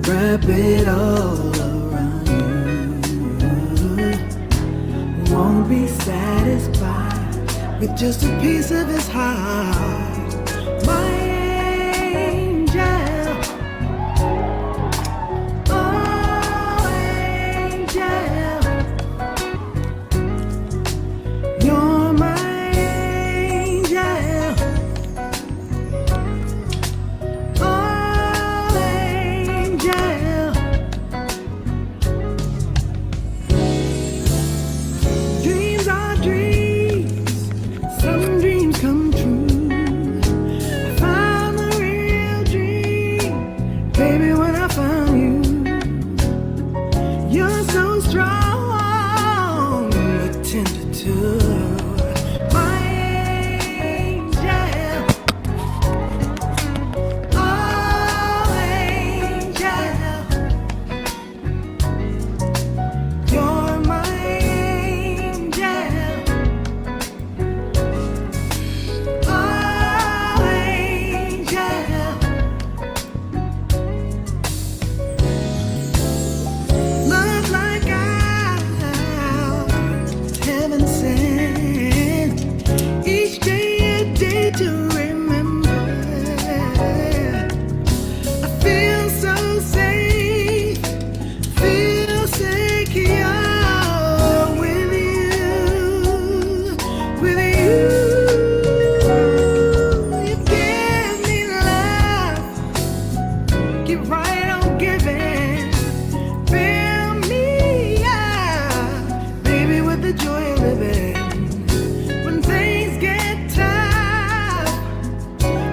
wrap it all around you. Won't be satisfied with just a piece of his heart. My angel, oh angel, you're my angel, oh angel. Dreams are dreams, some dreams come true. I found the real dream, baby, when I found you. You're so strong, but tender too. My angel, oh angel, you're my angel, oh angel. Love like ours, heaven sent. Each day a day to remember. I feel so safe, feel secure with you, with you. You give me love, give right on giving. Fill me up, baby, with the joy of living. When things get tough,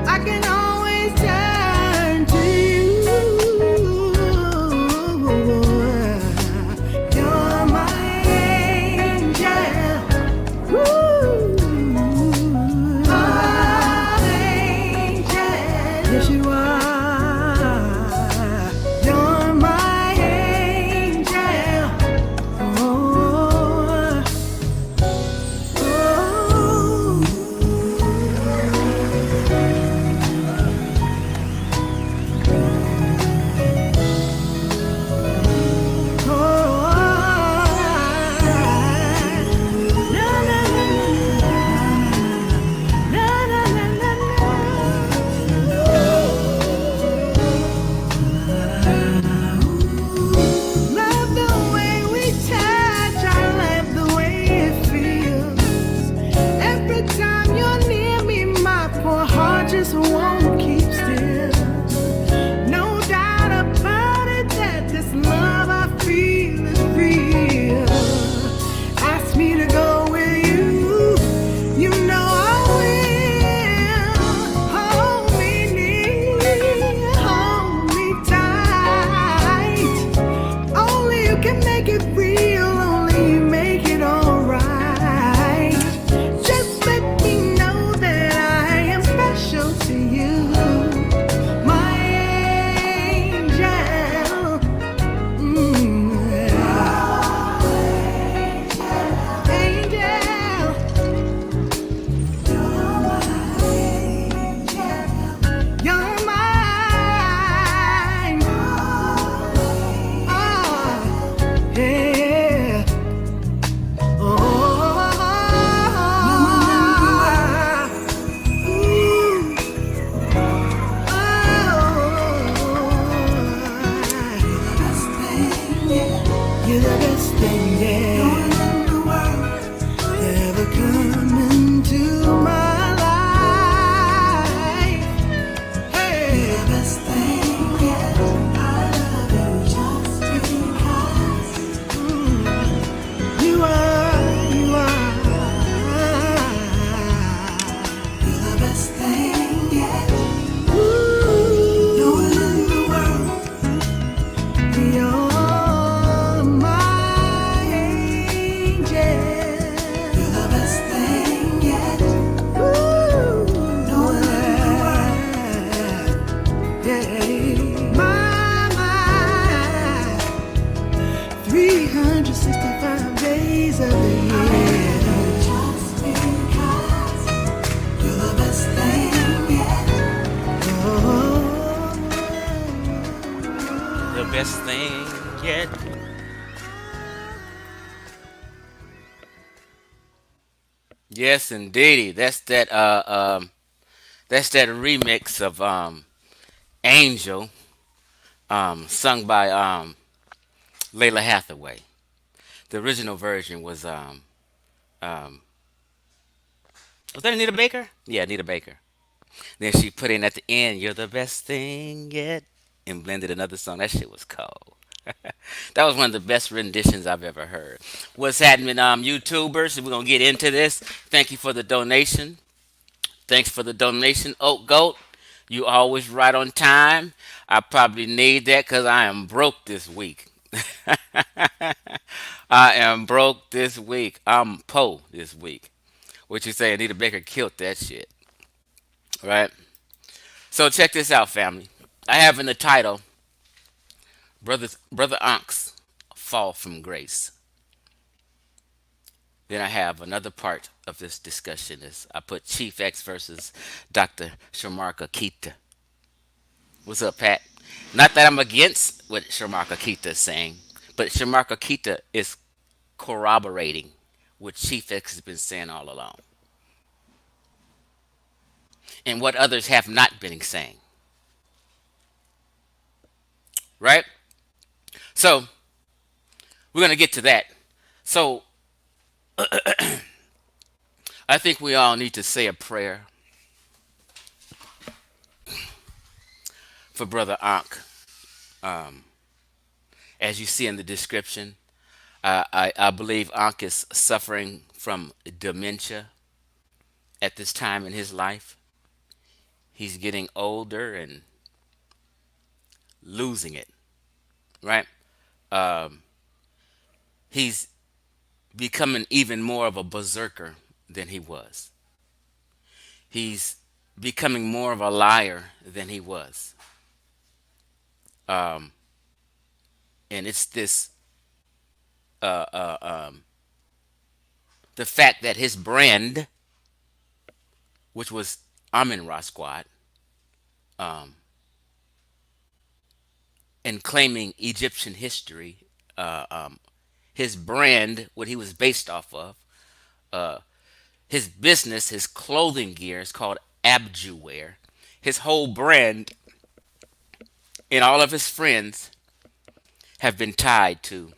I can always turn to you. You're my angel. Ooh. Oh, angel. Yes, you are. The best thing yet. Yes, indeedy. That's that remix of Angel, sung by Layla Hathaway. The original version um was that Anita Baker? Yeah, Anita Baker. Then she put in at the end, "You're the best thing yet," and blended another song. That shit was cold. That was one of the best renditions I've ever heard. What's happening, YouTubers? We're gonna get into this. Thank you for the donation. Thanks for the donation, Oak Goat. You always right on time. I probably need that because I am broke this week. I am broke this week. I'm po this week. What you say? Anita Baker killed that shit, right? So check this out, family. I have in the title, Brother Ankh's Fall from Grace. Then I have another part of this discussion is I put Chief X versus Dr. Shomarka Keita. What's up, Pat? Not that I'm against what Shomarka Keita is saying, but Shomarka Keita is corroborating what Chief X has been saying all along and what others have not been saying, right? So we're going to get to that. So I think we all need to say a prayer for Brother Ankh. Um, as you see in the description, I believe Ankh is suffering from dementia at this time in his life. He's getting older and losing it, right? Um, he's becoming even more of a berserker than he was. He's becoming more of a liar than he was. Um, and it's this uh, uh, um, the fact that his brand, which was Amin Ra Squad, um, and claiming Egyptian history, uh, um, his brand, what he was based off of, uh, his business, his clothing gear is called Abjuwear. His whole brand and all of his friends have been tied to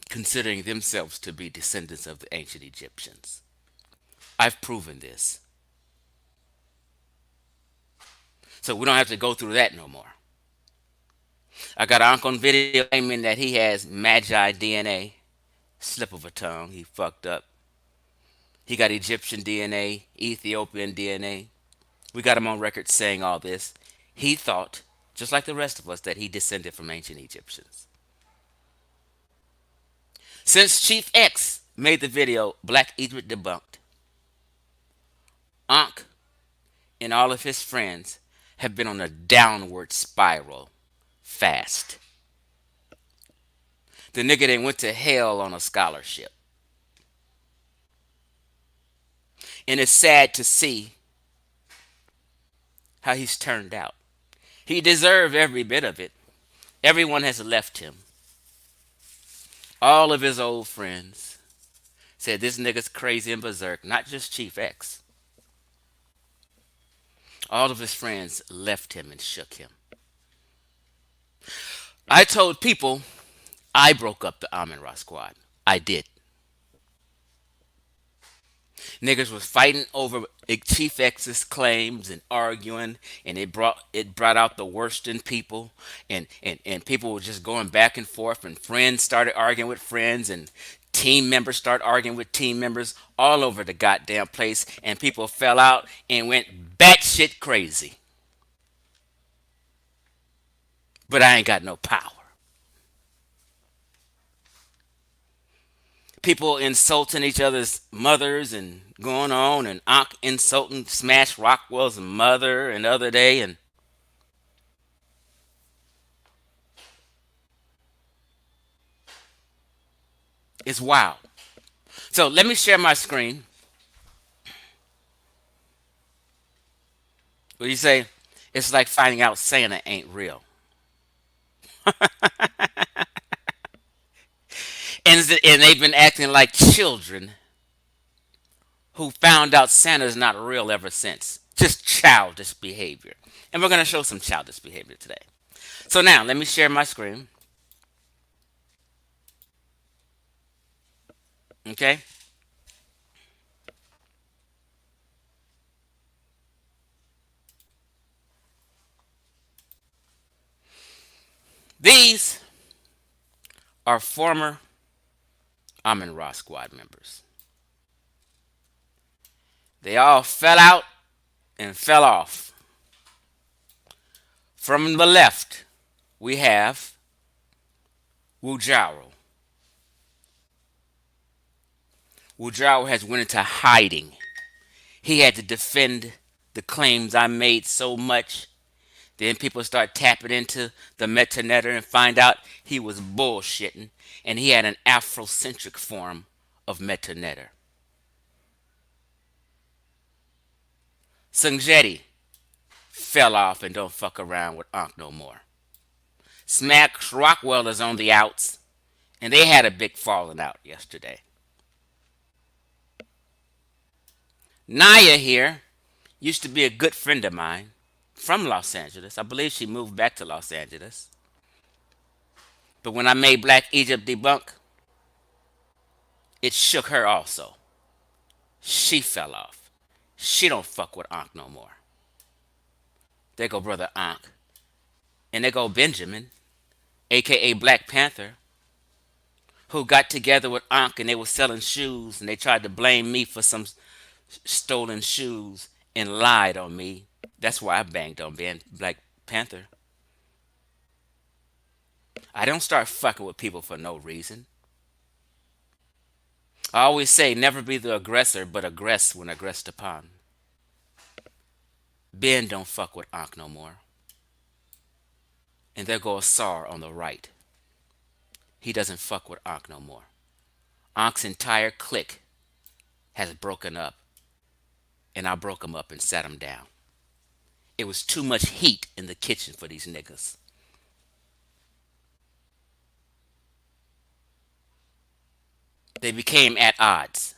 considering themselves to be descendants of the ancient Egyptians. I've proven this. So we don't have to go through that no more. I got Uncle on video claiming that he has Magi DNA. Slip of a tongue. He fucked up. He got Egyptian DNA, Ethiopian DNA. We got him on record saying all this. He thought, just like the rest of us, that he descended from ancient Egyptians. Since Chief X made the video Black Egypt Debunked, Ankh and all of his friends have been on a downward spiral fast. The nigga then went to hell on a scholarship. And it's sad to see how he's turned out. He deserved every bit of it. Everyone has left him. All of his old friends said this nigga's crazy and berserk, not just Chief X. All of his friends left him and shook him. I told people I broke up the Amin Ra squad. I did. Niggas was fighting over Chief X's claims and arguing, and it brought out the worst in people, and people were just going back and forth, and friends started arguing with friends, and team members started arguing with team members all over the goddamn place, and people fell out and went batshit crazy. But I ain't got no power. People insulting each other's mothers and going on, and Ankh insulting Smash Rockwell's mother and other day, and it's wild. So let me share my screen. What do you say? It's like finding out Santa ain't real. And they've been acting like children who found out Santa's not real ever since. Just childish behavior. And we're going to show some childish behavior today. So now, let me share my screen. Okay? These are former Amin Ra squad members. They all fell out and fell off. From the left, we have Wujaro. Wujaro has went into hiding. He had to defend the claims I made so much. Then people start tapping into the metanetter and find out he was bullshitting and he had an Afrocentric form of metanetter. Sungjetti fell off and don't fuck around with Ankh no more. Smack Rockwell is on the outs and they had a big falling out yesterday. Naya here used to be a good friend of mine from Los Angeles. I believe she moved back to Los Angeles. But when I made Black Egypt debunk, it shook her also. She fell off. She don't fuck with Ankh no more. There go brother Ankh. And there go Benjamin, a.k.a. Black Panther, who got together with Ankh and they were selling shoes and they tried to blame me for some stolen shoes and lied on me. That's why I banged on Black Panther. I don't start fucking with people for no reason. I always say never be the aggressor, but aggress when aggressed upon. Ben don't fuck with Ankh no more. And there goes Sar on the right. He doesn't fuck with Ankh no more. Ankh's entire clique has broken up. And I broke him up and sat him down. It was too much heat in the kitchen for these niggas. They became at odds.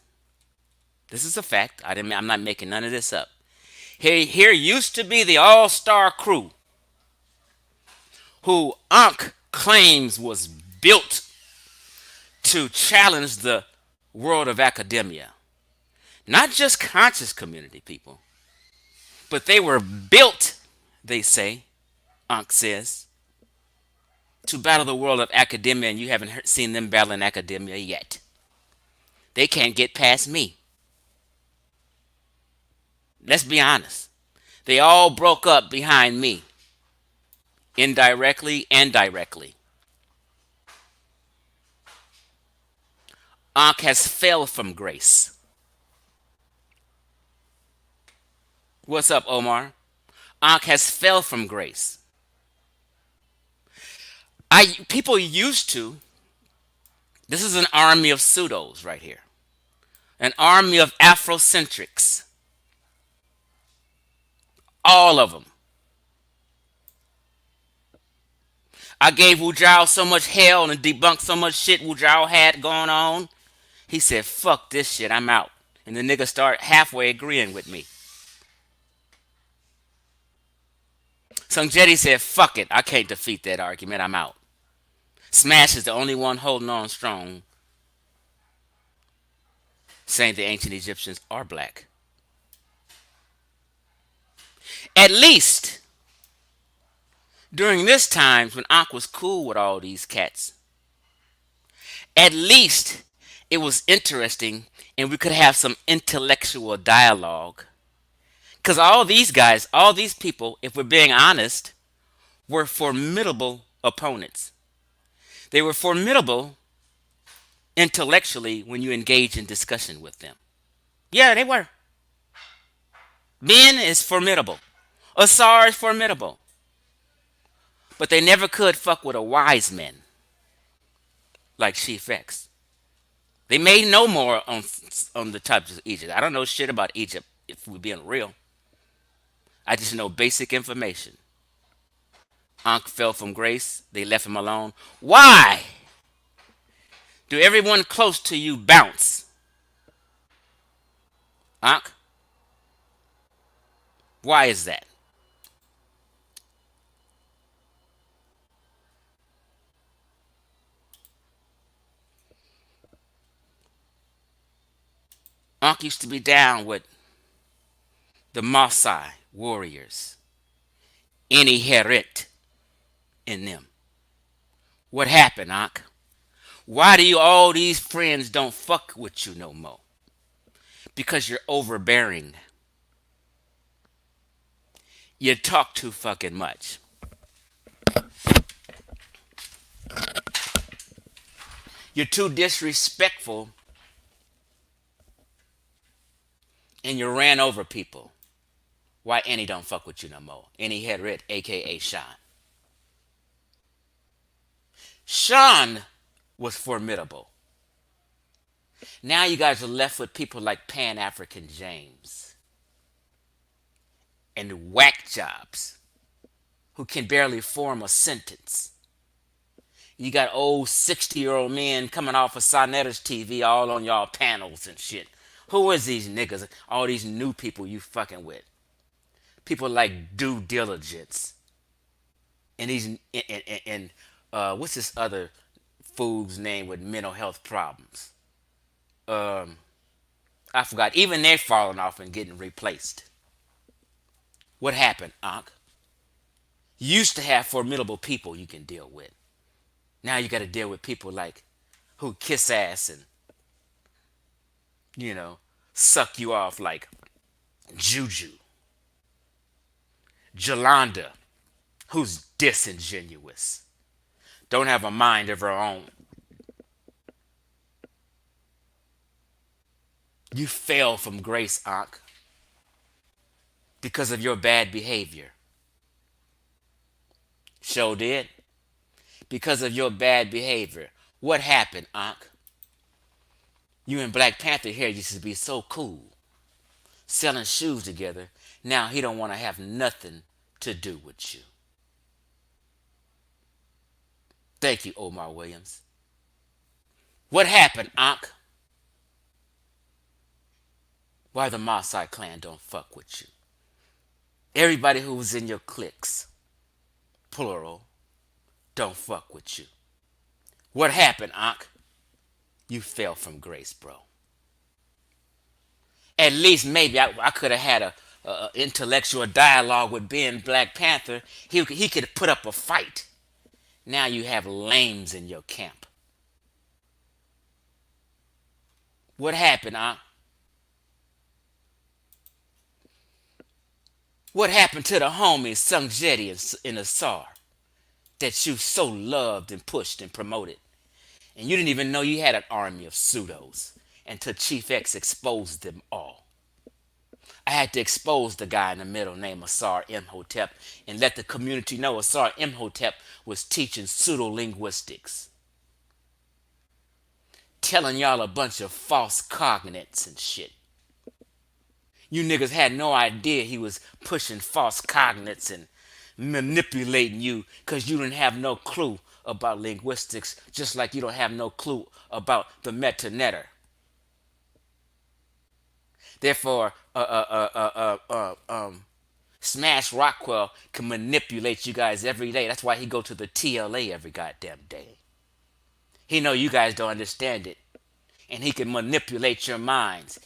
This is a fact. I'm not making none of this up. Here used to be the all-star crew who Ankh claims was built to challenge the world of academia. Not just conscious community people, but they were built, they say, Ankh says, to battle the world of academia, and you haven't seen them battling academia yet. They can't get past me. Let's be honest. They all broke up behind me, indirectly and directly. Ankh has fell from grace. What's up, Omar? Ankh has fell from grace. People used to. This is an army of pseudos right here. An army of Afrocentrics. All of them. I gave Wujao so much hell and debunked so much shit Wujao had going on. He said, fuck this shit, I'm out. And the nigga started halfway agreeing with me. Sungjetti said, fuck it, I can't defeat that argument, I'm out. Smash is the only one holding on strong, saying the ancient Egyptians are black. At least during this time when Ankh was cool with all these cats, at least it was interesting and we could have some intellectual dialogue. Because all these guys, all these people, if we're being honest, were formidable opponents. They were formidable intellectually when you engage in discussion with them. Yeah, they were. Ben is formidable. Asar is formidable. But they never could fuck with a wise man like Chief X. They may know more on the types of Egypt. I don't know shit about Egypt, if we're being real. I just know basic information. Ankh fell from grace. They left him alone. Why? Do everyone close to you bounce? Ankh, why is that? Ankh used to be down with the Maasai warriors, any heret in them. What happened, Ankh? Why do you all these friends don't fuck with you no more? Because you're overbearing. You talk too fucking much. You're too disrespectful and you ran over people. Why any don't fuck with you no more? Any heret, a.k.a. Sean. Sean was formidable. Now you guys are left with people like Pan African James and whack jobs who can barely form a sentence. You got old 60-year-old men coming off of Sonetta's TV all on y'all panels and shit. Who is these niggas? All these new people you fucking with. People like due diligence. And these and what's this other fool's name with mental health problems? Um I forgot. Even they're falling off and getting replaced. What happened, Ankh? You used to have formidable people you can deal with. Now you got to deal with people like who kiss ass and, you know, suck you off like Juju, Jolanda, who's disingenuous, don't have a mind of her own. You fell from grace, Ankh, because of your bad behavior. Sure did. Because of your bad behavior. What happened, Ankh? You and Black Panther here used to be so cool, selling shoes together. Now he don't want to have nothing to do with you. Thank you, Omar Williams. What happened, Ankh? Why the Maasai clan don't fuck with you? Everybody who was in your cliques, plural, don't fuck with you. What happened, Ankh? You fell from grace, bro. At least maybe I could have had a intellectual dialogue with Ben Black Panther. He could put up a fight. Now you have lames in your camp. What happened, Ankh? What happened to the homies Sung Jetty and Asar that you so loved and pushed and promoted? And you didn't even know you had an army of pseudos until Chief X exposed them all. I had to expose the guy in the middle named Asar Imhotep and let the community know Asar Imhotep was teaching pseudo linguistics, telling y'all a bunch of false cognates and shit. You niggas had no idea he was pushing false cognates and manipulating you because you didn't have no clue about linguistics, just like you don't have no clue about the metanetter. Therefore, Smash Rockwell can manipulate you guys every day. That's why he go to the TLA every goddamn day. He know you guys don't understand it, and he can manipulate your minds.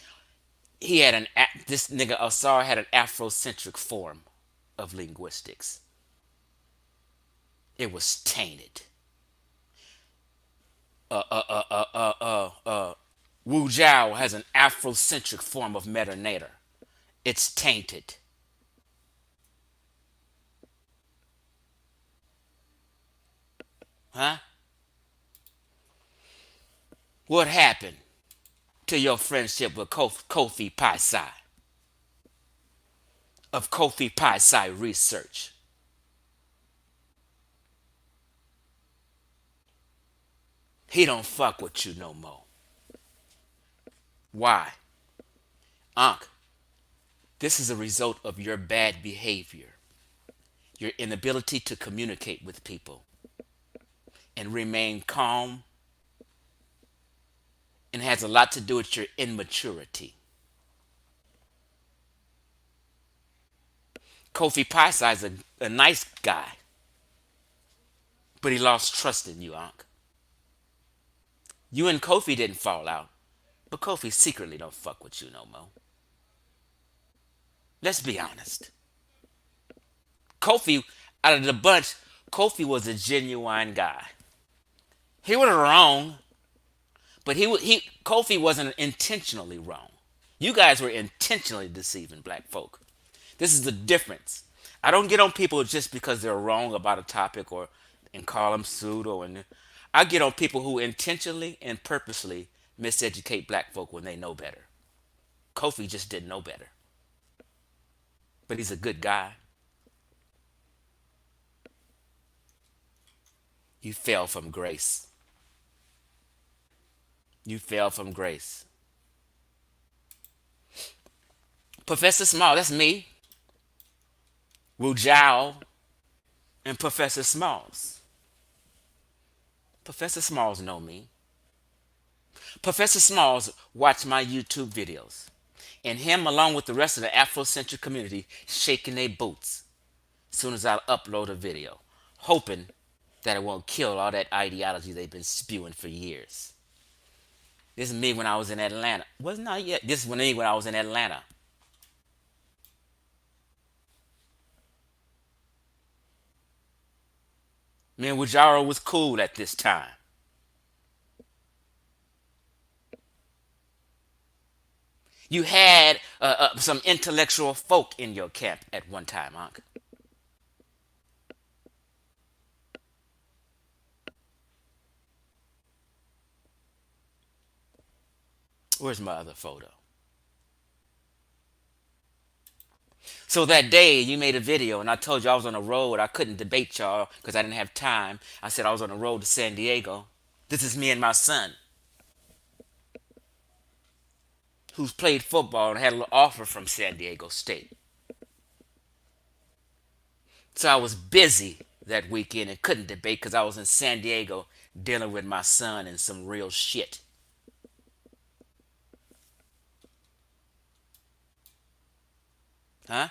He had this nigga Asar had an Afrocentric form of linguistics. It was tainted. Wu Jiao has an Afrocentric form of metanator. It's tainted. Huh? What happened to your friendship with Kofi Paisai of Kofi Paisai Research? He don't fuck with you no more. Why? Ankh, this is a result of your bad behavior, your inability to communicate with people and remain calm and has a lot to do with your immaturity. Kofi Pie is a nice guy, but he lost trust in you, Ankh. You and Kofi didn't fall out, but Kofi secretly don't fuck with you no more. Let's be honest. Kofi, out of the bunch, Kofi was a genuine guy. He was wrong, but Kofi wasn't intentionally wrong. You guys were intentionally deceiving black folk. This is the difference. I don't get on people just because they're wrong about a topic or and call them pseudo and I get on people who intentionally and purposely miseducate black folk when they know better. Kofi just didn't know better. But he's a good guy. You fell from grace. You fell from grace. Professor Small, that's me. Rujao and Professor Smalls. Professor Smalls know me. Professor Smalls watch my YouTube videos. And him along with the rest of the Afrocentric community shaking their boots as soon as I upload a video, hoping that it won't kill all that ideology they've been spewing for years. This is me when I was in Atlanta. Was not yet. This is me when I was in Atlanta. Me and Wajaro was cool at this time. You had some intellectual folk in your camp at one time, Ankh. Where's my other photo? So that day you made a video and I told you I was on the road. I couldn't debate y'all because I didn't have time. I said I was on the road to San Diego. This is me and my son, who's played football and had a little offer from San Diego State. So I was busy that weekend and couldn't debate because I was in San Diego dealing with my son and some real shit. Huh?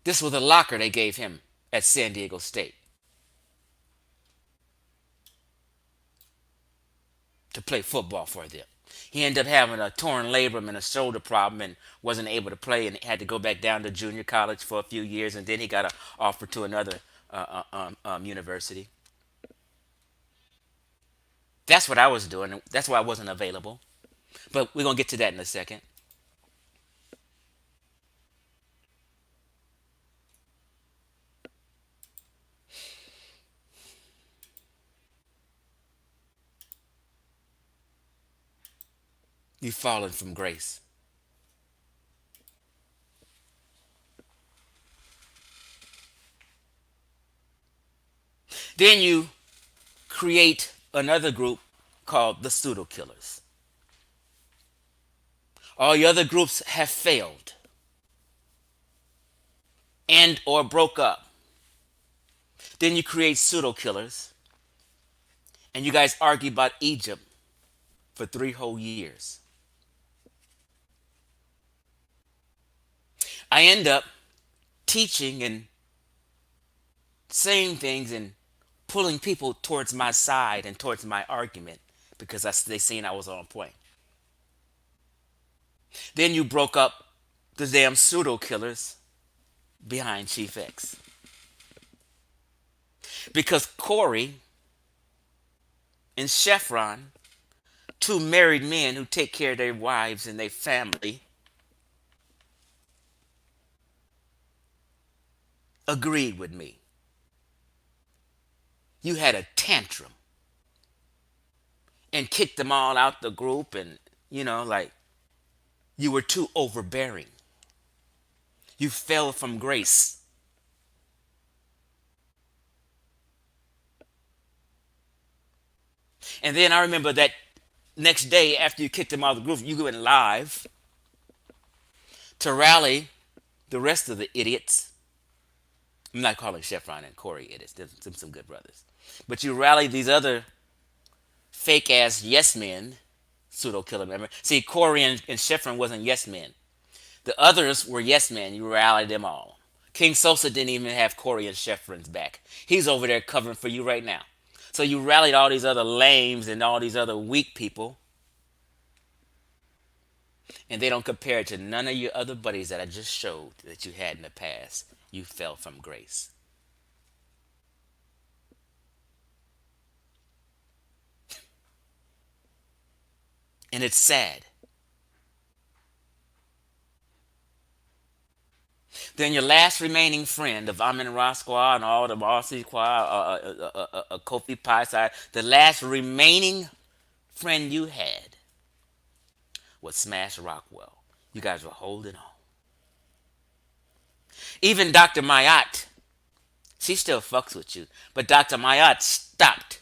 This was the locker they gave him at San Diego State to play football for them. He ended up having a torn labrum and a shoulder problem and wasn't able to play and had to go back down to junior college for a few years and then he got an offer to another university. That's what I was doing. That's why I wasn't available. But we're going to get to that in a second. You've fallen from grace. Then you create another group called the pseudo killers. All the other groups have failed and or broke up. Then you create pseudo killers and you guys argue about Egypt for 3 whole years. I end up teaching and saying things and pulling people towards my side and towards my argument because they seen I was on point. Then you broke up the damn pseudo killers behind Chief X. Because Corey and Chevron, 2 married men who take care of their wives and their family, agreed with me. You had a tantrum and kicked them all out the group and, like you were too overbearing. You fell from grace. And then I remember that next day after you kicked them out of the group, you went live to rally the rest of the idiots I'm not calling Chevron and Corey idiots. There's some good brothers. But you rally these other fake ass yes men, pseudo killer member. See, Corey and Chevron wasn't yes men. The others were yes men. You rallied them all. King Sosa didn't even have Corey and Chevron's back. He's over there covering for you right now. So you rallied all these other lames and all these other weak people, and they don't compare to none of your other buddies that I just showed that you had in the past. You fell from grace. And it's sad. Then your last remaining friend of Amin Ra Squad and all the Marcy Squad, Kofi Pie side, the last remaining friend you had was Smash Rockwell. You guys were holding on. Even Dr. Mayat, she still fucks with you, but Dr. Mayat stopped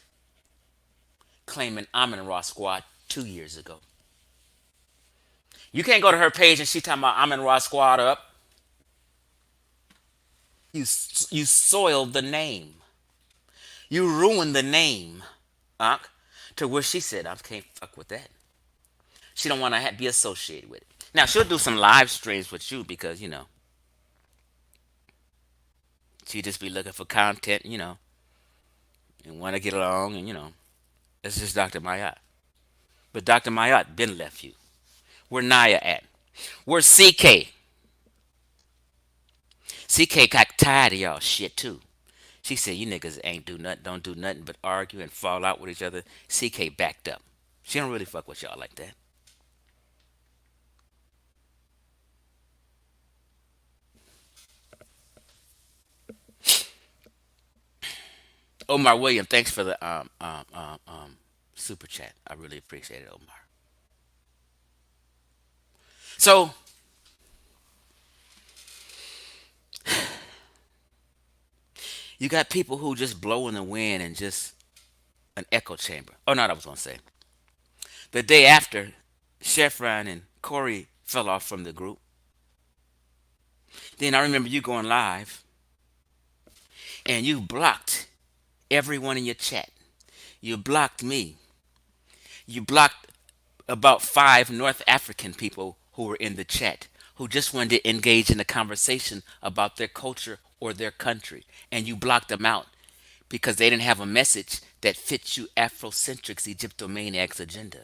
claiming Amin Ra Squad 2 years ago. You can't go to her page and she talking about Amin Ra Squad up. You you soiled the name. You ruined the name, Ankh, to where she said, I can't fuck with that. She don't want to be associated with it. Now she'll do some live streams with you because she just be looking for content, and want to get along, and that's just Dr. Mayat. But Dr. Mayat been left you. Where Naya at? Where's CK? CK got tired of y'all shit too. She said, you niggas ain't do nothing, don't do nothing but argue and fall out with each other. CK backed up. She don't really fuck with y'all like that. Omar William, thanks for the super chat. I really appreciate it, Omar. So you got people who just blow in the wind and just an echo chamber. Oh no, I was gonna say the day after Chevron and Corey fell off from the group. Then I remember you going live and you blocked everyone in your chat. You blocked me. You blocked about five North African people who were in the chat who just wanted to engage in a conversation about their culture or their country. And you blocked them out because they didn't have a message that fits you Afrocentrics Egyptomaniacs agenda.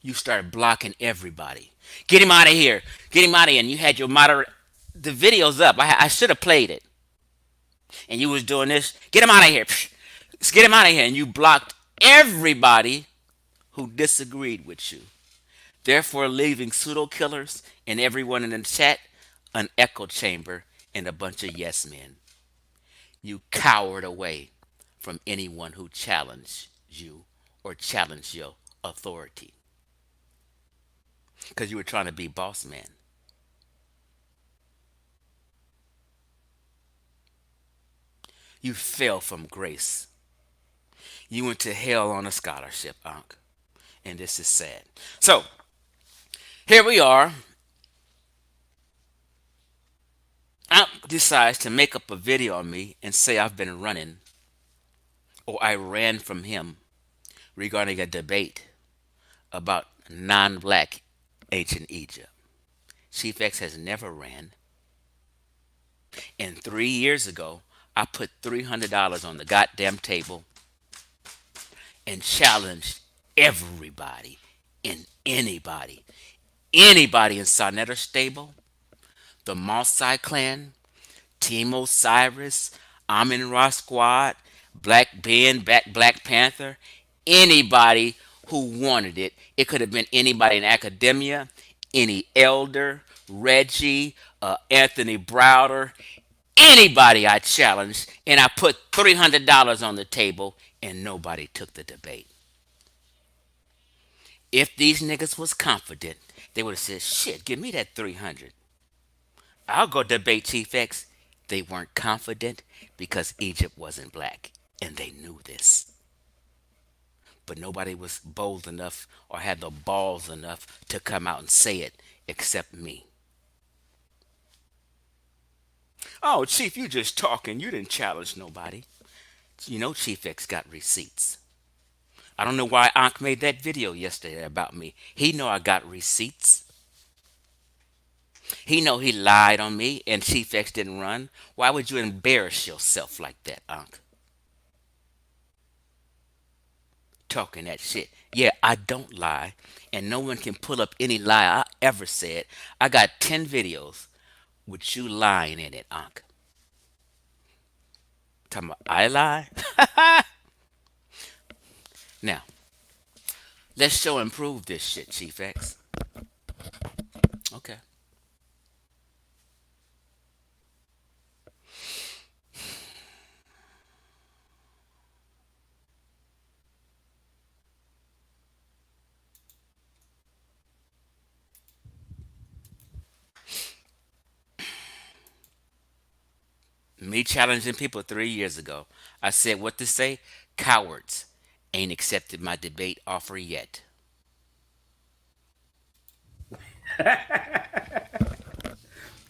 You started blocking everybody. Get him out of here. Get him out of here. And you had your moder. The video's up. I should have played it. And you was doing this. Get him out of here. Get him out of here. And you blocked everybody who disagreed with you. Therefore, leaving pseudo killers and everyone in the chat an echo chamber and a bunch of yes men. You cowered away from anyone who challenged you or challenged your authority because you were trying to be boss man. You fell from grace. You went to hell on a scholarship, Ankh. And this is sad. So, here we are. Ankh decides to make up a video on me and say I've been running or I ran from him regarding a debate about non black ancient Egypt. Chief X has never ran. And 3 years ago, I put $300 on the goddamn table and challenged everybody and anybody in Sonetta Stable, the Mossai clan, Team Osiris, Amin Ra Squad, Black Ben, Black Panther, anybody who wanted it. It could have been anybody in academia, any elder, Reggie, Anthony Browder, anybody I challenged, and I put $300 on the table, and nobody took the debate. If these niggas was confident, they would have said, shit, give me that 300. I'll go debate Chief X. They weren't confident because Egypt wasn't black, and they knew this. But nobody was bold enough or had the balls enough to come out and say it except me. Oh, Chief, you just talking. You didn't challenge nobody. You know Chief X got receipts. I don't know why Ankh made that video yesterday about me. He know I got receipts. He know he lied on me and Chief X didn't run. Why would you embarrass yourself like that, Ankh? Talking that shit. Yeah, I don't lie, and no one can pull up any lie I ever said. I got 10 videos with you lying in it, Ankh. Talking about I lie? Now, let's show and prove this shit, Chief X. Okay. Me challenging people 3 years ago. I said what to say? Cowards ain't accepted my debate offer yet.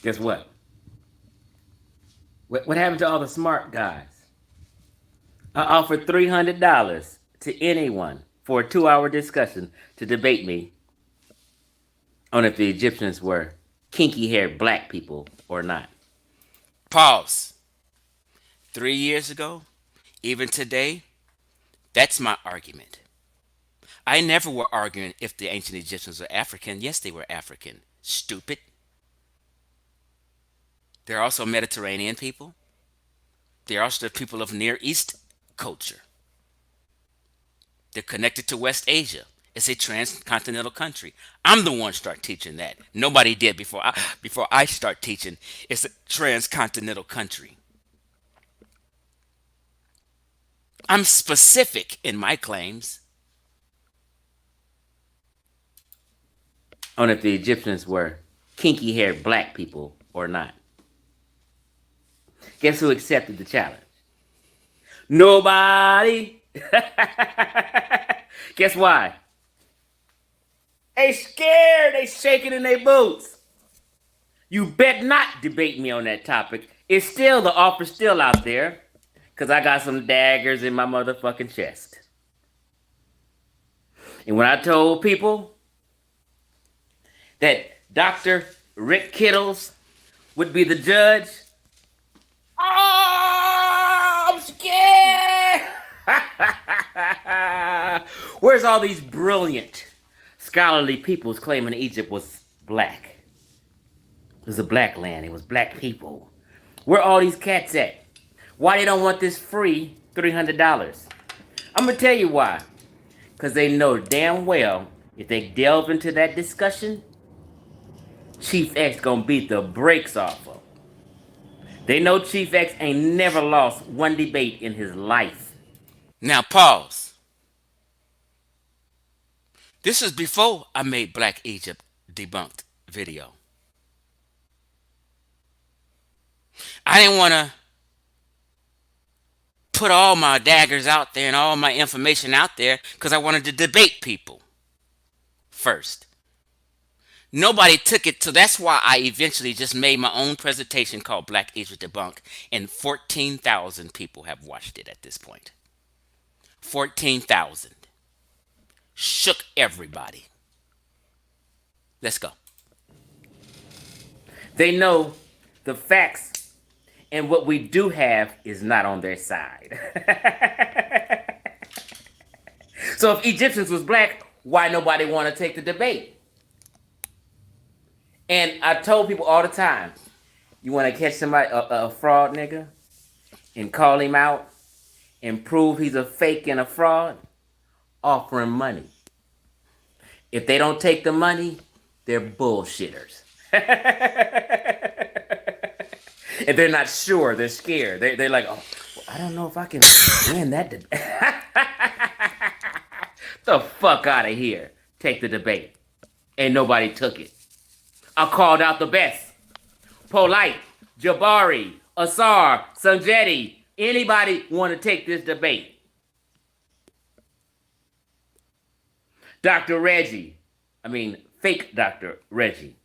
Guess what? What happened to all the smart guys? I offered $300 to anyone for a 2 hour discussion to debate me on if the Egyptians were kinky haired black people or not. Pause. 3 years ago, even today, that's my argument. I never were arguing if the ancient Egyptians were African. Yes, they were African. Stupid. They're also Mediterranean people. They're also the people of Near East culture. They're connected to West Asia. It's a transcontinental country. I'm the one start teaching that. Nobody did before I start teaching. It's a transcontinental country. I'm specific in my claims on if the Egyptians were kinky haired black people or not. Guess who accepted the challenge? Nobody. Guess why? They scared. They shaking in their boots. You bet not debate me on that topic. It's still the offer's still out there. Cause I got some daggers in my motherfucking chest. And when I told people that Dr. Rick Kittles would be the judge, oh, I'm scared. Where's all these brilliant scholarly peoples claiming Egypt was black? It was a black land. It was black people. Where all these cats at? Why they don't want this free $300? I'm gonna tell you why. Because they know damn well if they delve into that discussion, Chief X gonna beat the brakes off them. They know Chief X ain't never lost one debate in his life. Now pause. This is before I made Black Egypt debunked video. I didn't want to put all my daggers out there and all my information out there because I wanted to debate people first. Nobody took it, so that's why I eventually just made my own presentation called Black Egypt Debunk, and 14,000 people have watched it at this point. 14,000. Shook everybody. Let's go. They know the facts and what we do have is not on their side. So if Egyptians was black, why nobody want to take the debate? And I told people all the time, you want to catch somebody, a fraud nigga, and call him out and prove he's a fake and a fraud? Offer him money. If they don't take the money, they're bullshitters. If they're not sure, they're scared. They're like, oh, well, I don't know if I can win that debate. The fuck out of here. Take the debate. And nobody took it. I called out the best. Polite, Jabari, Asar, Sanjetti. Anybody want to take this debate? Fake Dr. Reggie.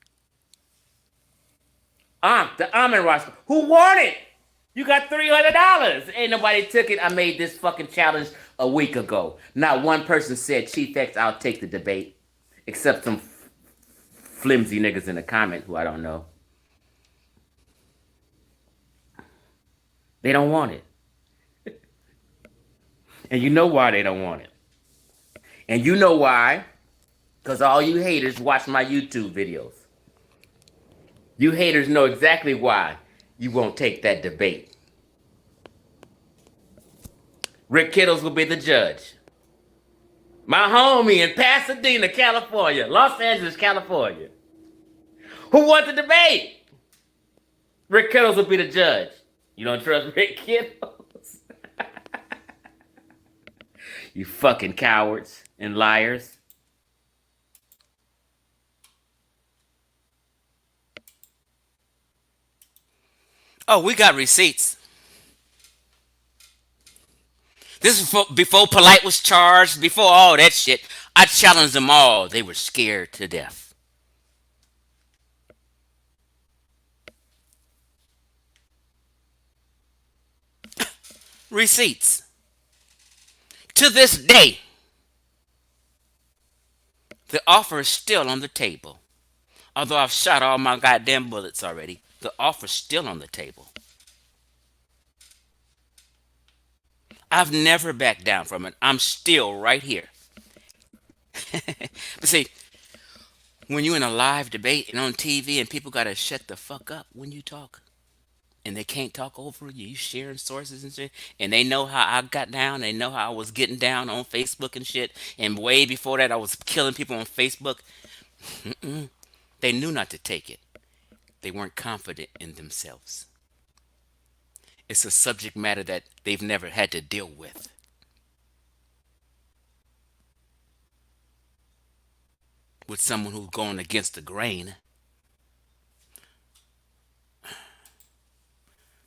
The almond rock. Who won it? You got $300. Ain't nobody took it. I made this fucking challenge a week ago. Not one person said, Chief X, I'll take the debate. Except some flimsy niggas in the comment who I don't know. They don't want it. And you know why they don't want it. And you know why? Because all you haters watch my YouTube videos. You haters know exactly why you won't take that debate. Rick Kittles will be the judge. My homie in Pasadena, California, Los Angeles, California. Who won the debate? Rick Kittles will be the judge. You don't trust Rick Kittles? You fucking cowards and liars. Oh, we got receipts. This is before Polite was charged, before all that shit. I challenged them all. They were scared to death. Receipts. To this day, the offer is still on the table. Although I've shot all my goddamn bullets already, the offer's still on the table. I've never backed down from it. I'm still right here. But see, when you're in a live debate and on TV and people gotta shut the fuck up when you talk, and they can't talk over you, you sharing sources and shit, and they know how I got down, they know how I was getting down on Facebook and shit, and way before that I was killing people on Facebook. They knew not to take it. They weren't confident in themselves. It's a subject matter that they've never had to deal with. With someone who's going against the grain.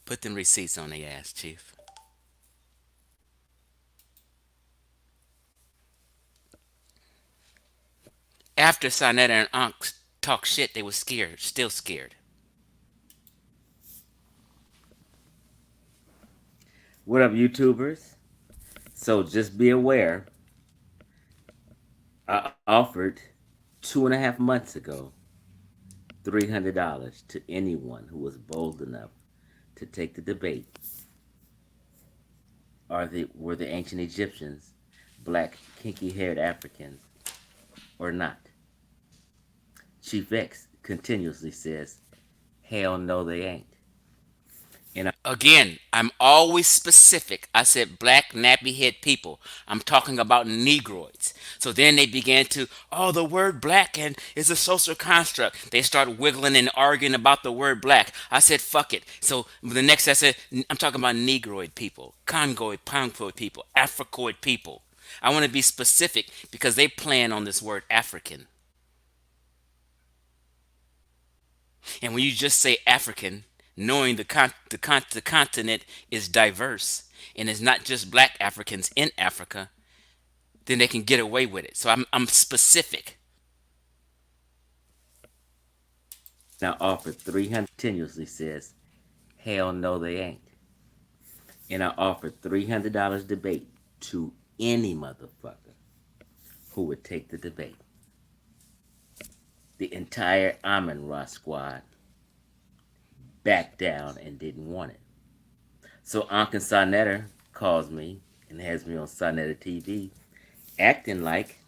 Put them receipts on their ass, Chief. After Sinetta and Ankh talk shit, they were scared, still scared. What up, YouTubers? So just be aware, I offered 2.5 months ago $300 to anyone who was bold enough to take the debate. Were the ancient Egyptians black, kinky-haired Africans or not? Chief X continuously says, hell no, they ain't. Again, I'm always specific. I said black nappy head people. I'm talking about negroids. So then they began to, oh, the word black and is a social construct. They start wiggling and arguing about the word black. I said, fuck it. So the next I said, I'm talking about negroid people, Congoid, Pongoid people, Africoid people. I want to be specific because they plan on this word African. And when you just say African, knowing the continent is diverse and it's not just black Africans in Africa, then they can get away with it. So I'm specific. Now offered 300 continuously says, hell no, they ain't. And I offered $300 debate to any motherfucker who would take the debate. The entire Amin Ra squad backed down and didn't want it. So Ankh and Sinetta calls me and has me on Sinetta TV acting like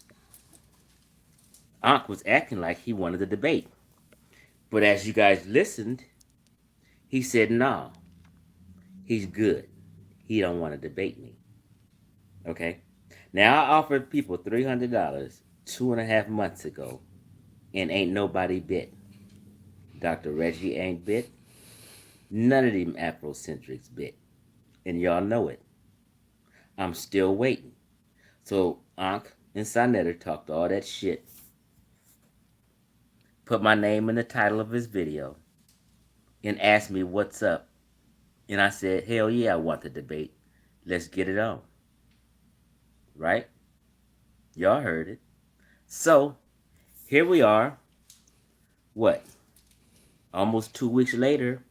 Ankh was acting like he wanted the debate. But as you guys listened, he said, no, he's good. He don't want to debate me. Okay? Now, I offered people $300 2.5 months ago, and ain't nobody bit. Dr. Reggie ain't bit. None of them Afrocentrics bit. And y'all know it. I'm still waiting. So, Ankh and Sinetta talked all that shit. Put my name in the title of his video. And asked me what's up. And I said, hell yeah, I want the debate. Let's get it on. Right? Y'all heard it. So, here we are. What? Almost 2 weeks later,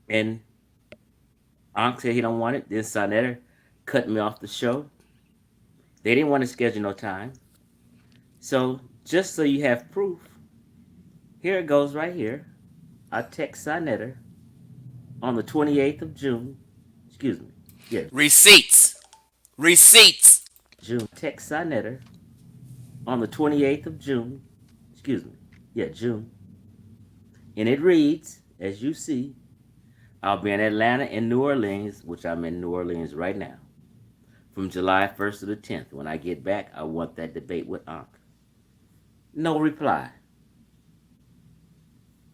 and Ankh said he don't want it. Then Sonetta cut me off the show. They didn't want to schedule no time. So just so you have proof, here it goes right here. I text Sonetta on the 28th of June. Excuse me. Yeah, Receipts. Receipts. June. Text Sonetta on the 28th of June. Excuse me. Yeah, June. And it reads, as you see, I'll be in Atlanta and New Orleans, which I'm in New Orleans right now, from July 1st to the 10th. When I get back, I want that debate with Ankh. No reply.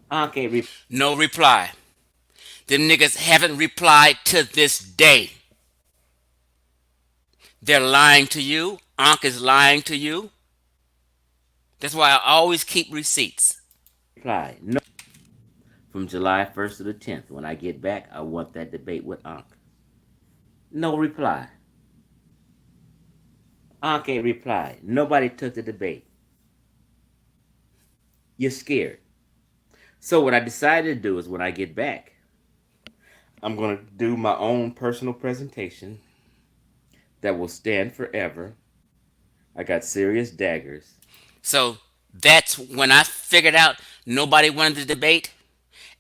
Ankh ain't reply. No reply. Them niggas haven't replied to this day. They're lying to you. Ankh is lying to you. That's why I always keep receipts. No. From July 1st to the 10th. When I get back, I want that debate with Ankh. No reply. Ankh ain't replied. Nobody took the debate. You're scared. So what I decided to do is when I get back, I'm going to do my own personal presentation that will stand forever. I got serious daggers. So that's when I figured out nobody wanted to debate.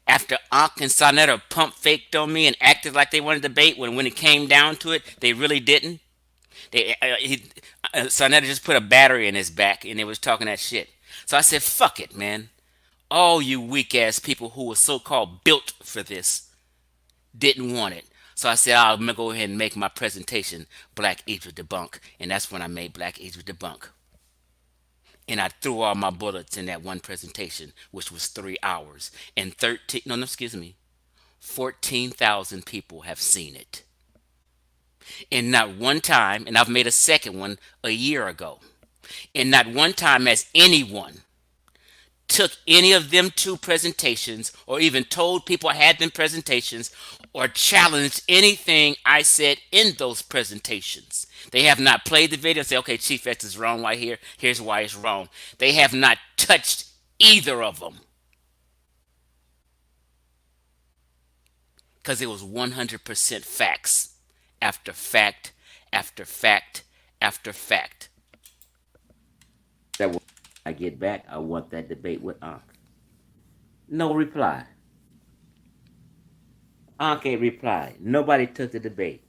After Ankh and Sonetta pump faked on me and acted like they wanted to debate, when it came down to it, they really didn't. Sonetta just put a battery in his back and they was talking that shit. So I said, fuck it, man. All you weak ass people who were so called built for this didn't want it. So I said, I'm gonna go ahead and make my presentation, Black Egypt Debunk. And that's when I made Black Egypt Debunk. And I threw all my bullets in that one presentation, which was 3 hours. And 14,000 people have seen it. And not one time, and I've made a second one a year ago, and not one time has anyone took any of them two presentations or even told people I had them presentations or challenged anything I said in those presentations. They have not played the video and say, okay, Chief X is wrong right here. Here's why it's wrong. They have not touched either of them because it was 100% facts after fact after fact after fact. That when I get back, I want that debate with Ankh. No reply. Ankh ain't replied. Nobody took the debate.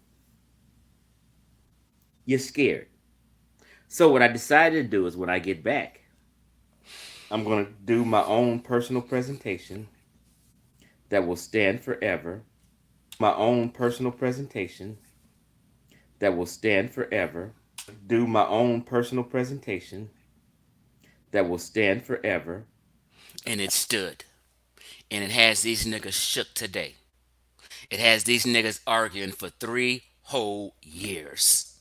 You're scared. So what I decided to do is when I get back, I'm going to do my own personal presentation that will stand forever. My own personal presentation that will stand forever. Do my own personal presentation that will stand forever. And it stood. And it has these niggas shook today. It has these niggas arguing for 3 whole years.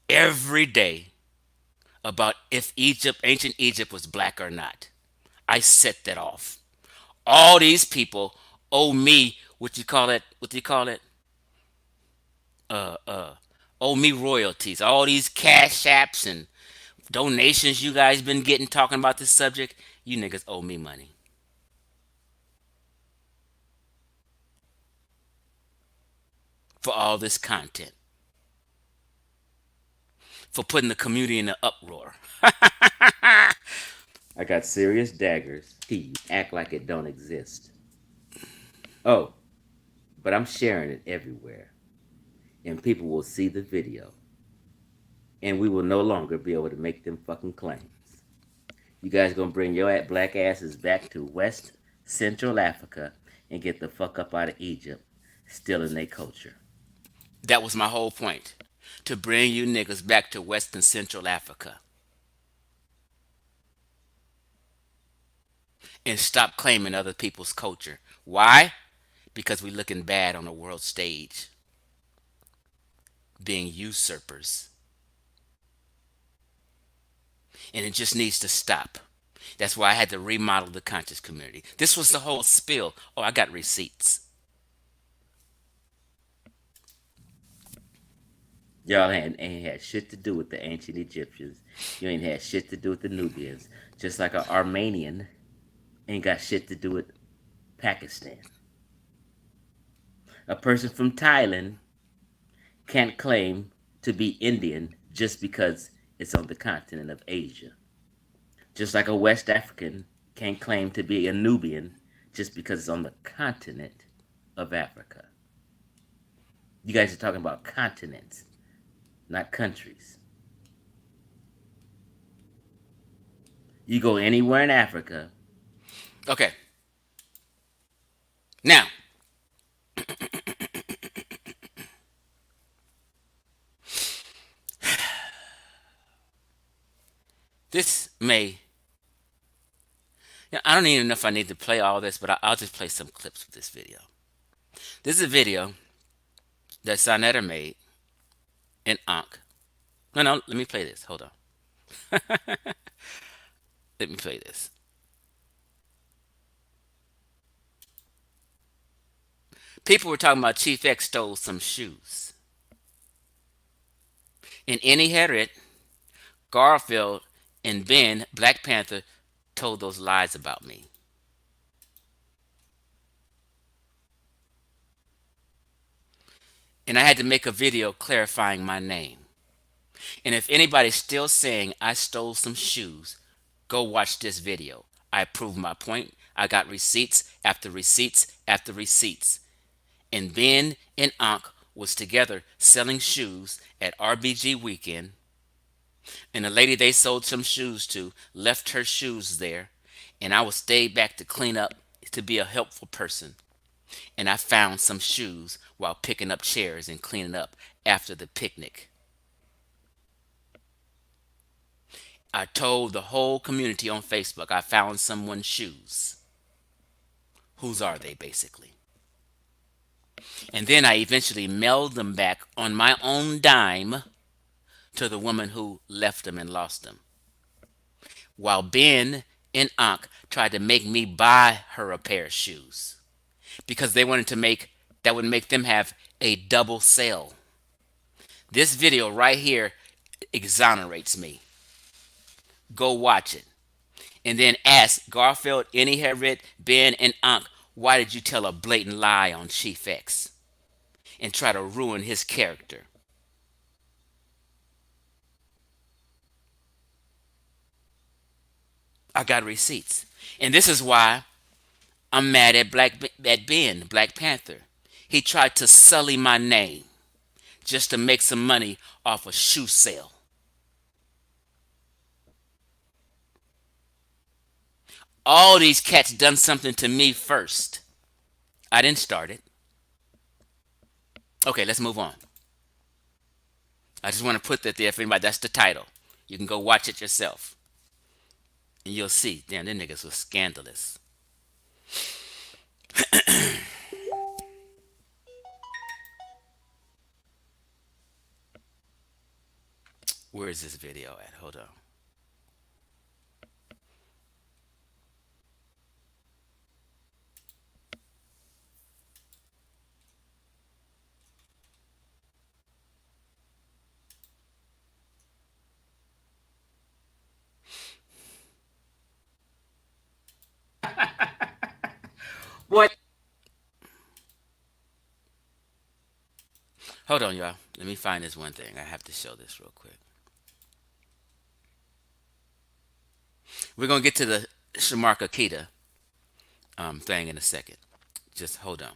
Every day about if ancient Egypt was black or not. I set that off. All these people owe me Uh owe me royalties. All these cash apps and donations you guys been getting talking about this subject, you niggas owe me money. For all this content. For putting the community in an uproar. I got serious daggers. You act like it don't exist. Oh, but I'm sharing it everywhere. And people will see the video. And we will no longer be able to make them fucking claims. You guys gonna bring your black asses back to West Central Africa and get the fuck up out of Egypt, stealing their culture. That was my whole point. To bring you niggas back to West and Central Africa. And stop claiming other people's culture. Why? Because we looking bad on the world stage. Being usurpers. And it just needs to stop. That's why I had to remodel the conscious community. This was the whole spill. Oh, I got receipts. Y'all ain't had shit to do with the ancient Egyptians. You ain't had shit to do with the Nubians. Just like an Armenian ain't got shit to do with Pakistan. A person from Thailand can't claim to be Indian just because it's on the continent of Asia. Just like a West African can't claim to be a Nubian just because it's on the continent of Africa. You guys are talking about continents, not countries. You go anywhere in Africa. Okay. Now, this may. I don't even know if I need to play all this, but I'll just play some clips of this video. This is a video that Sonetta made in Ankh. No, no, let me play this. Hold on. Let me play this. People were talking about Chief X stole some shoes. In Any Harriet, Garfield, and Ben, Black Panther, told those lies about me. And I had to make a video clarifying my name. And if anybody's still saying I stole some shoes, go watch this video. I proved my point. I got receipts after receipts after receipts. And Ben and Ankh was together selling shoes at RBG weekend. And the lady they sold some shoes to left her shoes there. And I was stayed back to clean up to be a helpful person. And I found some shoes while picking up chairs and cleaning up after the picnic. I told the whole community on Facebook I found someone's shoes. Whose are they, basically? And then I eventually mailed them back on my own dime to the woman who left them and lost them. While Ben and Ankh tried to make me buy her a pair of shoes because they wanted to make that would make them have a double sale. This video right here exonerates me. Go watch it. And then ask Garfield, Any Harriet, Ben, and Ankh, why did you tell a blatant lie on Chief X and try to ruin his character? I got receipts. And this is why I'm mad at Ben, Black Panther. He tried to sully my name just to make some money off a shoe sale. All these cats done something to me first. I didn't start it. Okay, let's move on. I just want to put that there for anybody. That's the title. You can go watch it yourself. And you'll see. Damn, them niggas was scandalous. Where is this video at? Hold on. What? Hold on, y'all. Let me find this one thing. I have to show this real quick. We're going to get to the Shomarka Keita thing in a second. Just hold on.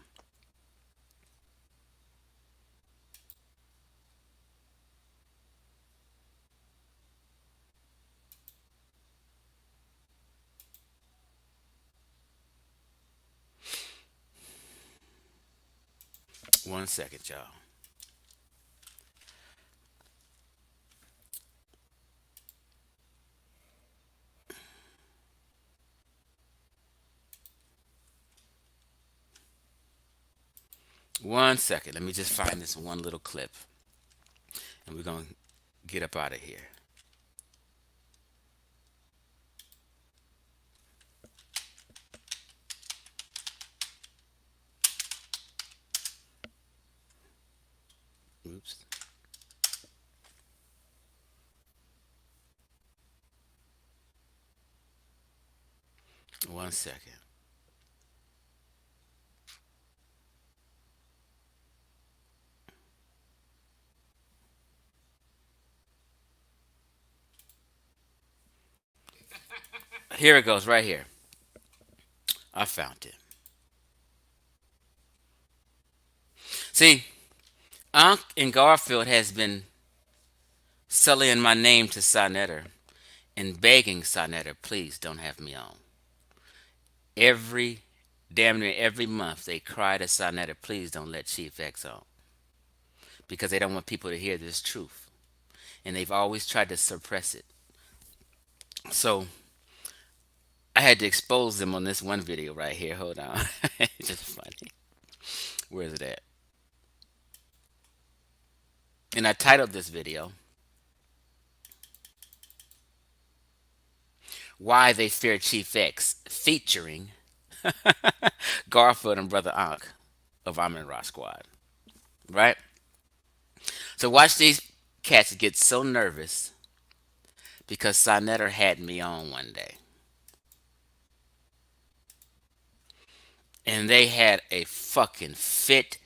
One second, y'all. One second. Let me just find this one little clip. And we're going to get up out of here. Oops. 1 second. Here it goes, right here. I found it. See, Ankh and Garfield has been sullying my name to Sonetta and begging Sonetta, please don't have me on. Every damn near every month they cry to Sonetta, please don't let Chief X on. Because they don't want people to hear this truth. And they've always tried to suppress it. So I had to expose them on this one video right here. Hold on. It's just funny. Where is it at? And I titled this video, Why They Fear Chief X, featuring Garfield and Brother Ankh of Amin Ra Squad. Right? So watch these cats get so nervous because Sonetta had me on one day. And they had a fucking fit,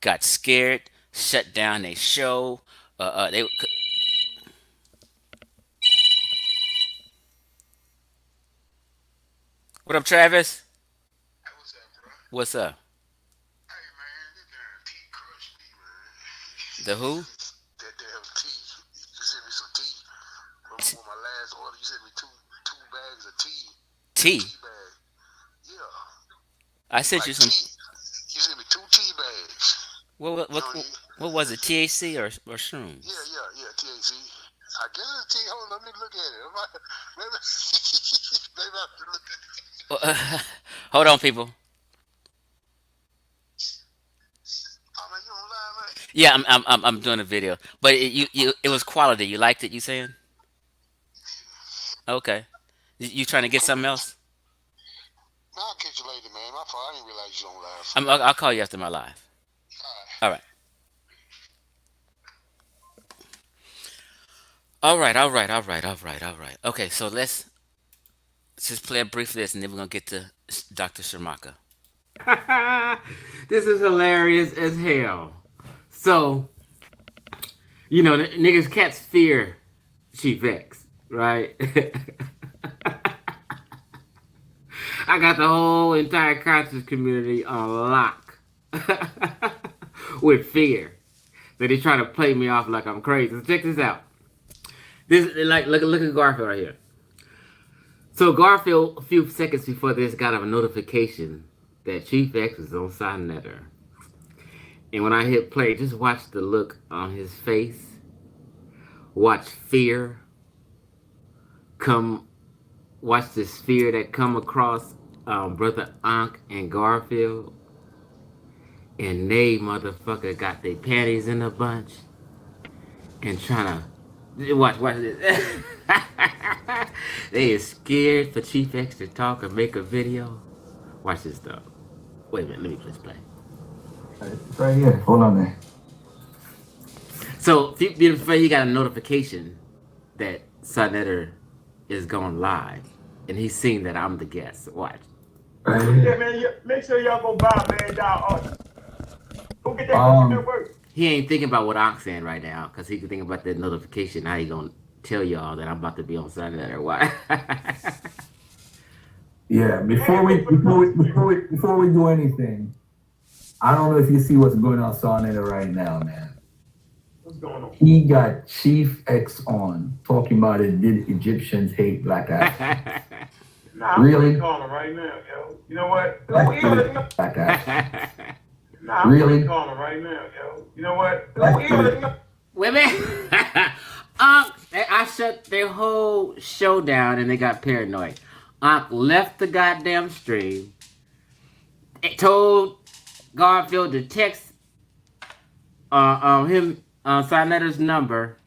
got scared, shut down their show. They What up, Travis? Hey, what's up, bro? What's up? Hey, man, that damn tea crushed me, man. The who? That damn tea. You sent me some tea. With my last order, you sent me two bags of tea. Tea. Tea bag. Yeah. I sent Like you some. tea. You sent me 2 tea bags. What was it? THC or shrooms? Yeah, THC. I guess it's tea. Hold on, let me look at it. Maybe, maybe I have to look at it. Hold on, people. Oh, man, you don't lie, man. Yeah, I'm doing a video, but it was quality. You liked it? You saying? Okay. You trying to get something else? Man, I'll catch you later, man. My fault. I didn't realize you don't lie. I'll call you after my live. All right. All right. Okay, so let's just play a brief list, and then we're gonna get to Dr. Shomarka. This is hilarious as hell. So, you know, the niggas cats fear Chief X, right? I got the whole entire conscious community on lock with fear that they trying to play me off like I'm crazy. So check this out. This like look at Garfield right here. So Garfield, a few seconds before this, got a notification that Chief X was on Sonetta. And when I hit play, just watch the look on his face. Watch fear come. Watch this fear that come across Brother Ankh and Garfield. And they motherfucker got their panties in a bunch. And trying to watch this. They is scared for Chief X to talk or make a video. Watch this stuff. Wait a minute, let me please play. It's right here. Hold on there. So before he got a notification that Sonetta is going live, and he's seen that I'm the guest. Watch. Right Yeah, here. man, make sure y'all go buy, man. Y'all go get that work. He ain't thinking about what I'm saying right now, because he can think about that notification. How he gonna tell y'all that I'm about to be on Sonetta or what? Yeah. Before we do anything, I don't know if you see what's going on Sonetta right now, man. What's going on? He got Chief X on talking about it. Did Egyptians hate black Africans? Nah, I'm Really? really calling right now, yo. You know what? Black Africans. Nah, I'm Really? really calling right now, yo. You know what? Women. I shut their whole show down, and they got paranoid. Ankh left the goddamn stream. It told Garfield to text him Sonetta's number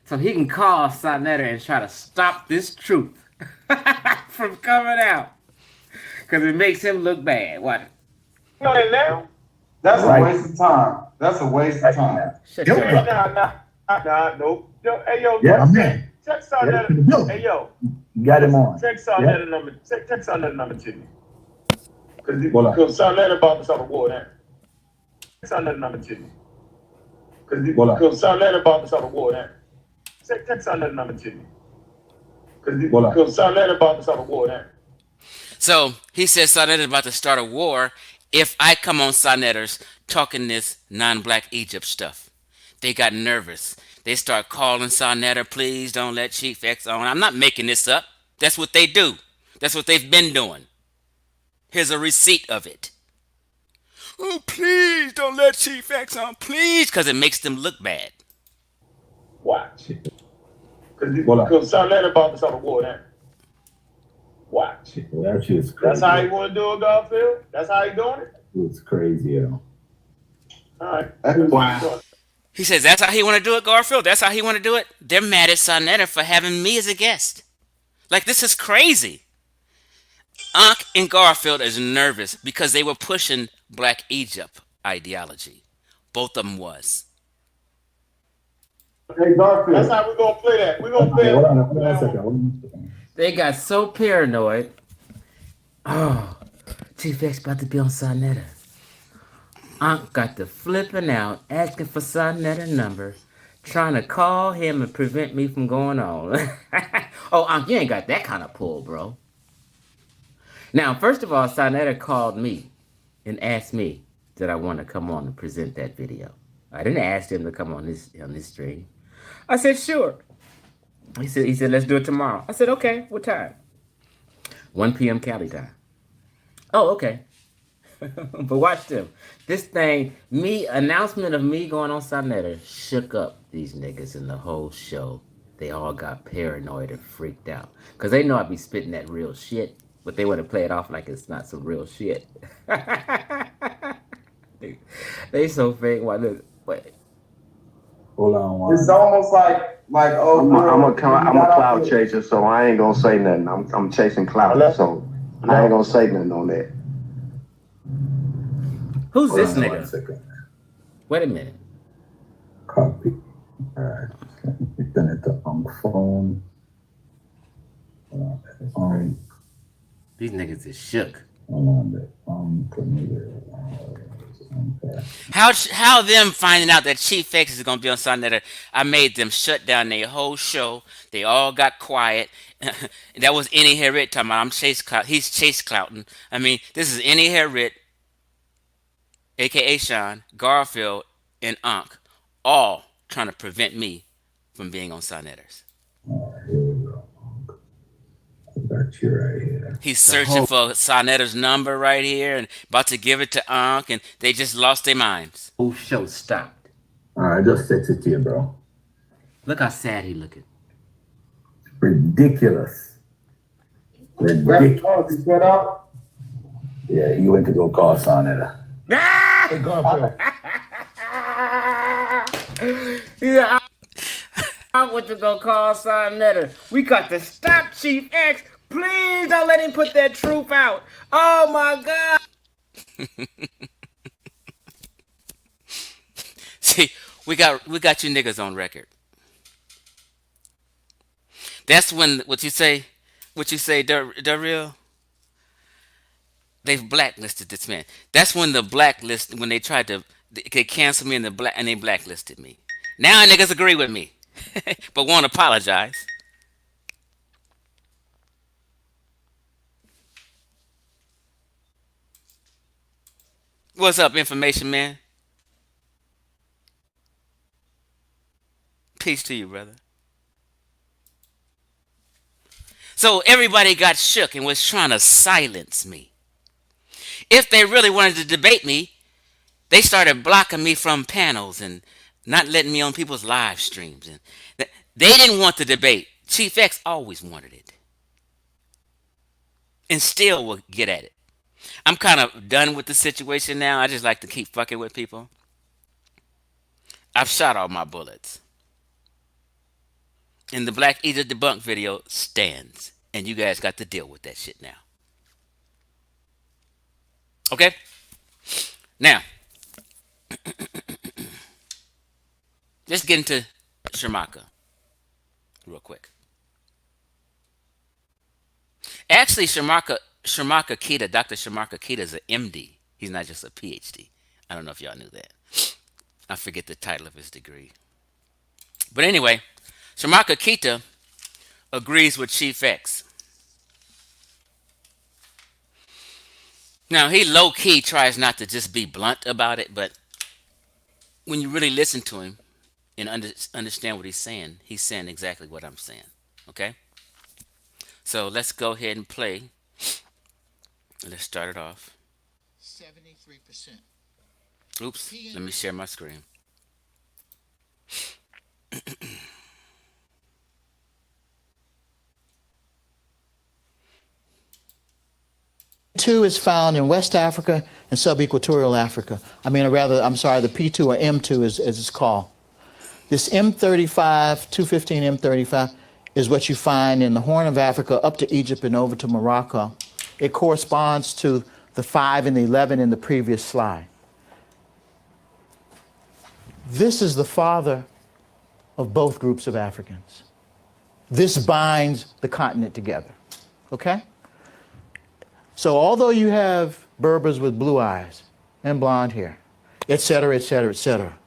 so he can call Sonetta and try to stop this truth from coming out, because it makes him look bad. What? You know that now? That's Right. a waste of time. That's a waste of time. Shut Yo, your bro. ass. Nah, nope. Yo, hey, yo, Yeah, I'm in. check Yeah, Sonetta. Hey, yo, You got him on. check Sonetta number. Check Sonetta number to me. Because Sonetta about to start a war now. Sonetta number two. Because Sonetta about to start a war now. Take Sonetta number two. Because Sonetta about to start a war now. So he says Sonetta is about to start a war if I come on Sonnetters talking this non-black Egypt stuff. They got nervous. They start calling Sonetta, please don't let Chief X on. I'm not making this up. That's what they do. That's what they've been doing. Here's a receipt of it. Oh, please don't let Chief X on, please, because it makes them look bad. Watch. Because Sonetta about to start a war now. Watch. That shit's crazy. That's how you want to do it, Garfield? That's how you doing it? It's crazy, yo. All right. Wow. He says that's how he want to do it, Garfield. That's how he want to do it. They're mad at Sonetta for having me as a guest. Like, this is crazy. Ankh and Garfield is nervous because they were pushing Black Egypt ideology. Both of them was. Hey, Garfield. That's how we're going to play that. We're going to play Hold on that. a second. They got so paranoid. Oh, Chief X about to be on Sonetta. Ankh got to flipping out, asking for Sonetta number, trying to call him and prevent me from going on. Oh, Ankh, you ain't got that kind of pull, bro. Now, first of all, Sonetta called me and asked me did I want to come on and present that video. I didn't ask him to come on this stream. I said, sure. He said, let's do it tomorrow. I said, okay, what time? 1 p.m. Cali time. Oh, okay. But watch them. This thing, announcement of me going on Sonetta shook up these niggas in the whole show. They all got paranoid and freaked out. Because they know I be spitting that real shit, but they want to play it off like it's not some real shit. they so fake. Wait. Hold on one. It's almost like I'm a cloud chaser, so I ain't gonna say nothing. I'm chasing cloud, so I ain't gonna say nothing on that. Who's Hold this on nigga? 1 second. Wait a minute. Copy. Alright. Then it on the phone. These niggas is shook. How them finding out that Chief X is gonna be on Sonetta? I made them shut down their whole show. They all got quiet. That was Any Harriet talking about he's chase clouting. I mean, this is Any Harriet, a.k.a. Sean, Garfield, and Ankh, all trying to prevent me from being on Sonnetters. Got you right here. He's searching for Sonnetta's number right here and about to give it to Ankh, and they just lost their minds. Whole show stopped. Alright, just text it to you, bro. Look how sad he looking. Ridiculous. Ridiculous. You set up? Yeah, he went to go call Sonetta. Hey, Garfield. Yeah, I went to go call Sonetta. We got to stop Chief X. Please don't let him put that truth out. Oh my God. See, we got you niggas on record. That's when what you say, Darrell? They've blacklisted this man. That's when when they tried to they canceled me and they blacklisted me. Now niggas agree with me, but won't apologize. What's up, information man? Peace to you, brother. So everybody got shook and was trying to silence me. If they really wanted to debate me, they started blocking me from panels and not letting me on people's live streams. And they didn't want the debate. Chief X always wanted it. And still will get at it. I'm kind of done with the situation now. I just like to keep fucking with people. I've shot all my bullets. And the Black Egypt Debunk video stands. And you guys got to deal with that shit now. Okay? Now, let's get into Shomarka real quick. Actually, Shomarka Shomarka Keita, Dr. Shomarka Keita is an MD. He's not just a PhD. I don't know if y'all knew that. I forget the title of his degree. But anyway, Shomarka Keita agrees with Chief X. Now, he low-key tries not to just be blunt about it, but when you really listen to him and understand what he's saying exactly what I'm saying. Okay? So let's go ahead and play. Let's start it off. 73%. Oops, let me share my screen. Two is found in West Africa and sub-equatorial Africa. The P2 or M2 as it's called. This M35, 215 M35, is what you find in the Horn of Africa up to Egypt and over to Morocco. It corresponds to the 5 and the 11 in the previous slide. This is the father of both groups of Africans. This binds the continent together, okay? So although you have Berbers with blue eyes and blonde hair, et cetera, et cetera, et cetera,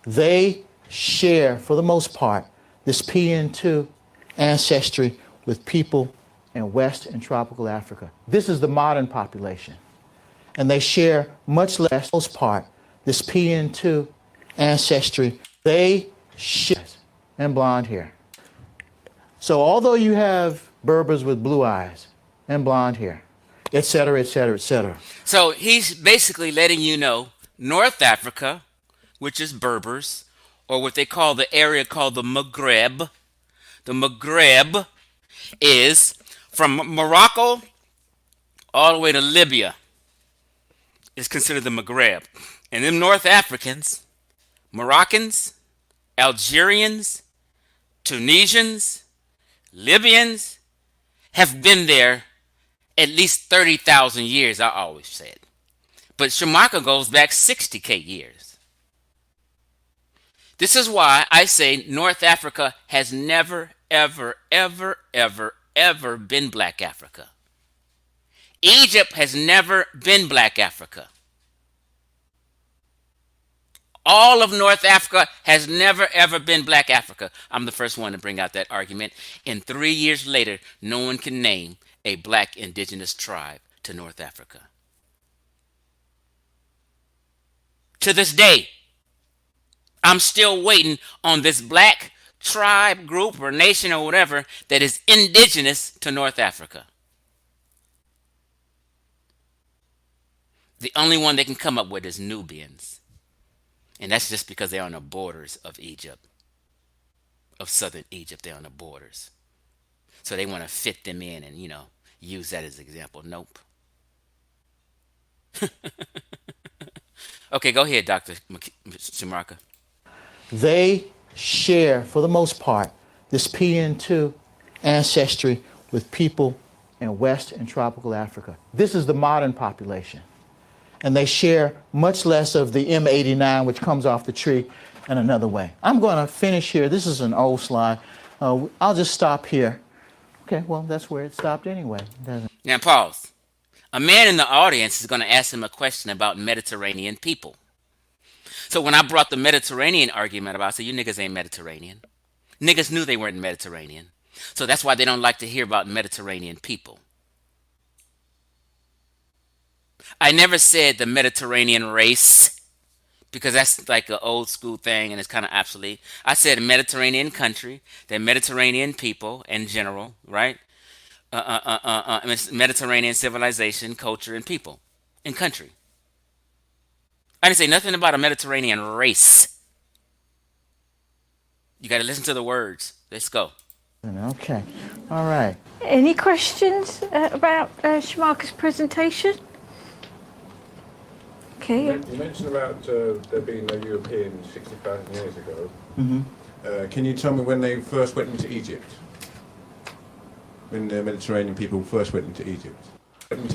they share, for the most part, this PN2 ancestry with people in West and tropical Africa. This is the modern population. And they share much less, for the most part, this PN2 ancestry. They share and blonde hair. So although you have Berbers with blue eyes and blonde hair, et cetera, et cetera, et cetera. So he's basically letting you know North Africa, which is Berbers, or what they call the area called the Maghreb. The Maghreb is from Morocco all the way to Libya. Is considered the Maghreb. And them North Africans, Moroccans, Algerians, Tunisians, Libyans, have been there at least 30,000 years, I always said. But Shomarka goes back 60K years. This is why I say North Africa has never, ever, ever, ever, ever been Black Africa. Egypt has never been Black Africa. All of North Africa has never, ever been Black Africa. I'm the first one to bring out that argument. And 3 years later, no one can name a Black indigenous tribe to North Africa. To this day, I'm still waiting on this Black tribe, group, or nation, or whatever that is indigenous to North Africa. The only one they can come up with is Nubians. And that's just because they're on the borders of Egypt, of southern Egypt. They're on the borders. So they want to fit them in and, use that as an example. Nope. Okay, go ahead, Dr. Shomarka. They share, for the most part, this PN2 ancestry with people in West and tropical Africa. This is the modern population. And they share much less of the M89, which comes off the tree, in another way. I'm going to finish here. This is an old slide. I'll just stop here. Okay, well, that's where it stopped anyway. Now, pause. A man in the audience is going to ask him a question about Mediterranean people. So when I brought the Mediterranean argument about, I said, you niggas ain't Mediterranean. Niggas knew they weren't Mediterranean. So that's why they don't like to hear about Mediterranean people. I never said the Mediterranean race, because that's like an old school thing and it's kind of obsolete. I said Mediterranean country, the Mediterranean people in general, right? Mediterranean civilization, culture, and people, and country. I didn't say nothing about a Mediterranean race. You got to listen to the words. Let's go. Okay, all right. Any questions about Shomarka's presentation? Okay. You mentioned about there being no Europeans 60,000 years ago. Mm-hmm. Can you tell me when they first went into Egypt? When the Mediterranean people first went into Egypt? When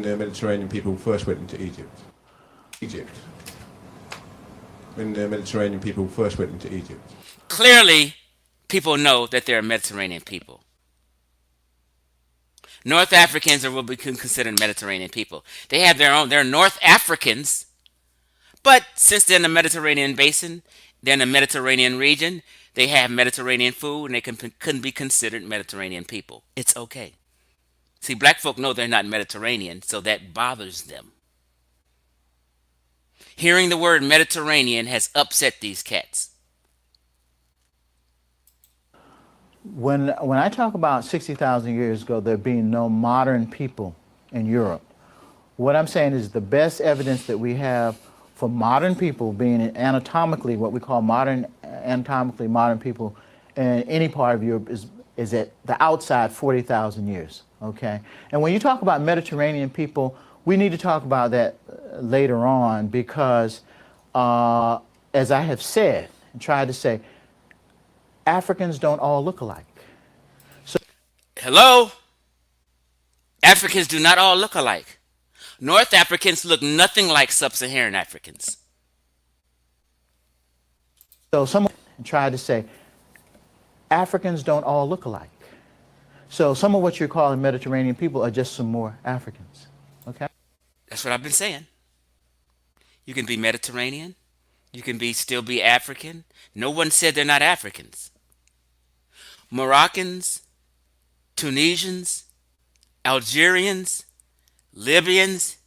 the Mediterranean people first went into Egypt? When the Mediterranean people first went into Egypt? Clearly, people know that they're Mediterranean people. North Africans are what we can consider Mediterranean people. They have their own. They're North Africans, but since they're in the Mediterranean basin, they're in the Mediterranean region. They have Mediterranean food, and they couldn't be considered Mediterranean people. It's okay. See, black folk know they're not Mediterranean, so that bothers them. Hearing the word Mediterranean has upset these cats. When I talk about 60,000 years ago there being no modern people in Europe, what I'm saying is the best evidence that we have for modern people being anatomically what we call anatomically modern people in any part of Europe is at the outside 40,000 years. Okay, and when you talk about Mediterranean people, we need to talk about that later on because, as I have said and tried to say, Africans don't all look alike. So, hello? Africans do not all look alike. North Africans look nothing like sub-Saharan Africans. So someone tried to say, Africans don't all look alike. So some of what you're calling Mediterranean people are just some more Africans. Okay? That's what I've been saying. You can be Mediterranean. You can still be African. No one said they're not Africans. Moroccans, Tunisians, Algerians, Libyans,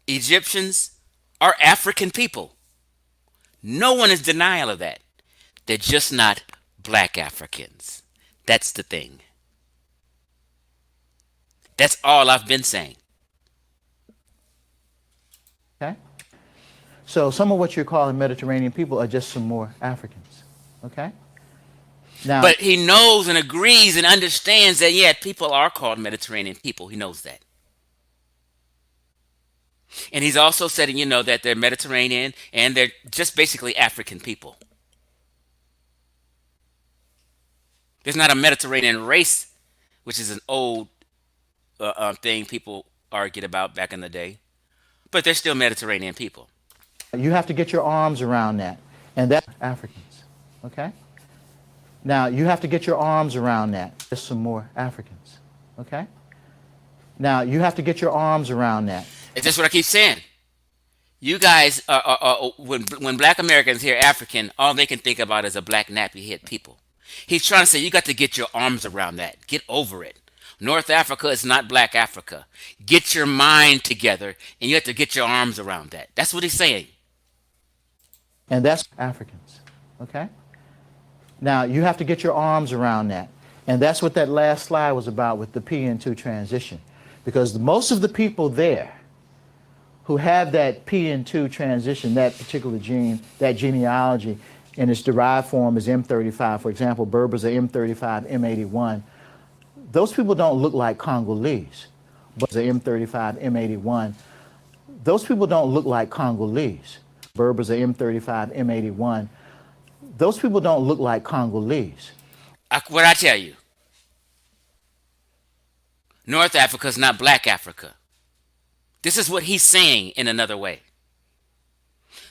Egyptians are African people. No one is denial of that. They're just not black Africans. That's the thing. That's all I've been saying. Okay? So some of what you're calling Mediterranean people are just some more Africans. Okay? Now, but he knows and agrees and understands that, yeah, people are called Mediterranean people. He knows that. And he's also said, that they're Mediterranean and they're just basically African people. There's not a Mediterranean race, which is an old thing people argued about back in the day. But they're still Mediterranean people. You have to get your arms around that. And that's Africans. Okay? Now, you have to get your arms around that. There's some more Africans. Okay? Now, you have to get your arms around that. It's just what I keep saying. You guys, when black Americans hear African, all they can think about is a black nappy-head people. He's trying to say you got to get your arms around that. Get over it. North Africa is not black Africa. Get your mind together, and you have to get your arms around that. That's what he's saying. And that's Africans. Okay? Now, you have to get your arms around that. And that's what that last slide was about with the PN2 transition. Because most of the people there who have that PN2 transition, that particular gene, that genealogy, in its derived form is M35. For example, Berbers are M35, M81. Those people don't look like Congolese. But the M35, M81. Those people don't look like Congolese. Berbers are M35, M81. Those people don't look like Congolese. What I tell you, North Africa is not black Africa. This is what he's saying in another way.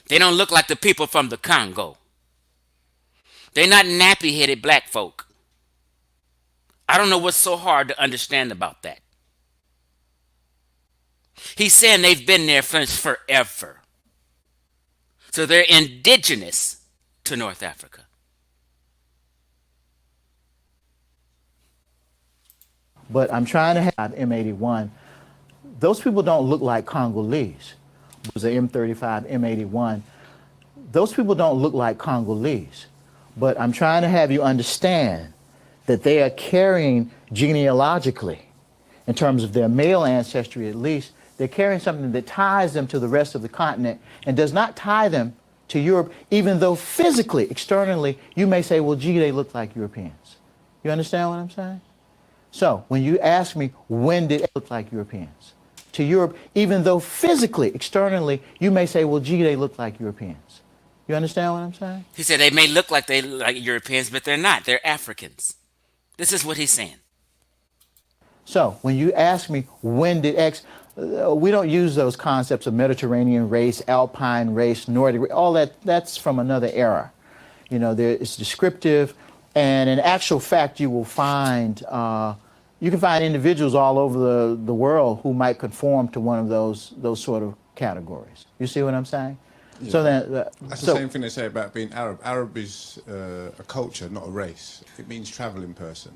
They don't look like the people from the Congo. They're not nappy-headed black folk. I don't know what's so hard to understand about that. He's saying they've been there since forever. So they're indigenous to North Africa. But I'm trying to have M81. Those people don't look like Congolese. It was a M35, M81. Those people don't look like Congolese. But I'm trying to have you understand that they are carrying genealogically, in terms of their male ancestry at least, they're carrying something that ties them to the rest of the continent and does not tie them to Europe, even though physically, externally, you may say, well, gee, they look like Europeans. You understand what I'm saying? So when you ask me, when did it look like Europeans? To Europe, even though physically, externally, you may say, well, gee, they look like Europeans. You understand what I'm saying? He said they may look like they look like Europeans, but they're not. They're Africans. This is what he's saying. So when you ask me, when did X, we don't use those concepts of Mediterranean race, Alpine race, Nordic race, all that, that's from another era. You know, it's descriptive, and in actual fact, you will find You can find individuals all over the world who might conform to one of those sort of categories. You see what I'm saying? Yeah, So but then, that's the so same thing they say about being Arab. Arab is a culture, not a race. It means traveling person.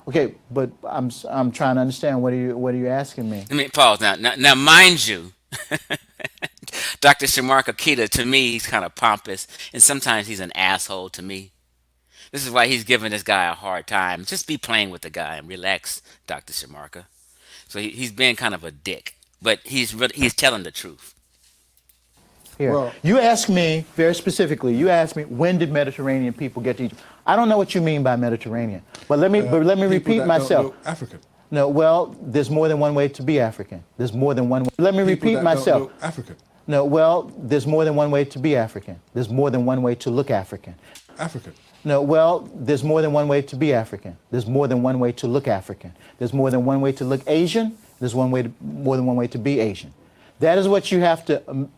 okay, but I'm trying to understand what are you asking me? Let me pause now. Now, mind you, Dr. Shomarka Keita, to me, he's kind of pompous, and sometimes he's an asshole to me. This is why he's giving this guy a hard time. Just be playing with the guy and relax, Dr. Shamarka. So he's being kind of a dick, but he's telling the truth. Here, Well, you asked me very specifically. You asked me when did Mediterranean people get to Egypt? I don't know what you mean by Mediterranean, but let me people repeat that myself. don't look African. No, well, there's more than one way to be African. There's more than one way. Let me People repeat that myself. don't look African. No, well, there's more than one way to be African. There's more than one way to look African. African. No, well, there's more than one way to be African. There's more than one way to look African. There's more than one way to look Asian. There's more than one way to be Asian. That is what you have to,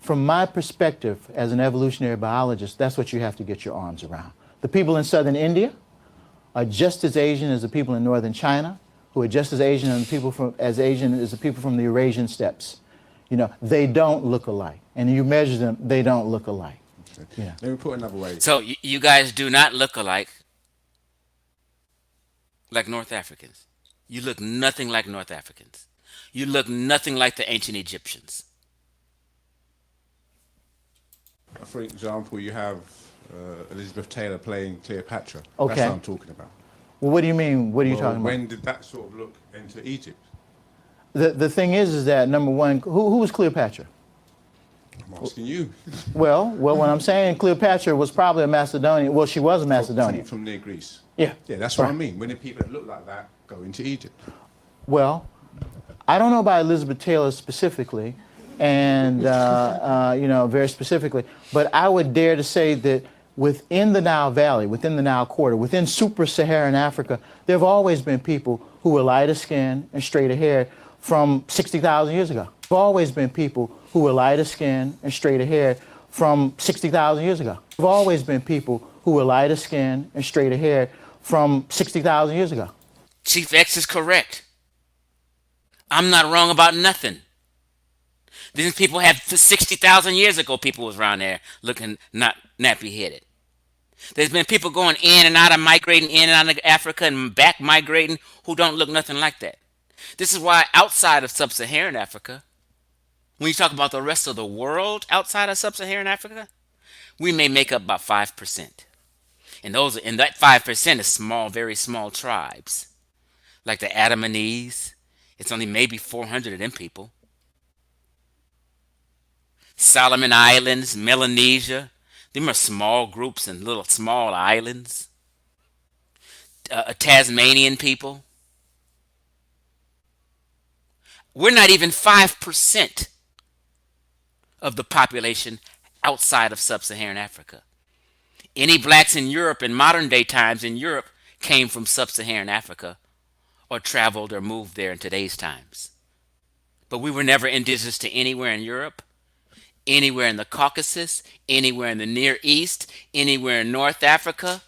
from my perspective as an evolutionary biologist, that's what you have to get your arms around. The people in southern India are just as Asian as the people in northern China, who are just as Asian as the people from the Eurasian steppes. You know, they don't look alike. And you measure them, they don't look alike. Okay. Yeah. Let me put it another way. So you guys do not look alike like North Africans. You look nothing like North Africans. You look nothing like the ancient Egyptians. For example, you have Elizabeth Taylor playing Cleopatra. Okay. That's what I'm talking about. Well, what do you mean? What are you talking about? When did that sort of look into Egypt? The thing is that number one, who was Cleopatra? I'm asking you. Well, what I'm saying, Cleopatra was probably a Macedonian. Well, she was a Macedonian. From near Greece. Yeah. Yeah, that's what I Right. mean. When the people that look like that go into Egypt. Well, I don't know about Elizabeth Taylor specifically, and you know, very specifically, but I would dare to say that within the Nile Valley, within the Nile Quarter, within super-Saharan Africa, there have always been people who were lighter skinned and straighter haired from 60,000 years ago. There have always been people who were lighter skinned and straighter haired from 60,000 years ago. There have always been people who were lighter skinned and straighter haired from 60,000 years ago. Chief X is correct. I'm not wrong about nothing. These people had 60,000 years ago, people was around there looking not nappy headed. There's been people going in and out of migrating in and out of Africa and back migrating who don't look nothing like that. This is why outside of sub-Saharan Africa, when you talk about the rest of the world outside of sub-Saharan Africa, we may make up about 5%. And that 5% is small, very small tribes. Like the Adamanese, it's only maybe 400 of them people. Solomon Islands, Melanesia, them are small groups and little small islands. Tasmanian people. We're not even 5% of the population outside of sub-Saharan Africa. Any blacks in Europe in modern day times in Europe came from sub-Saharan Africa or traveled or moved there in today's times. But we were never indigenous to anywhere in Europe, anywhere in the Caucasus, anywhere in the Near East, anywhere in North Africa,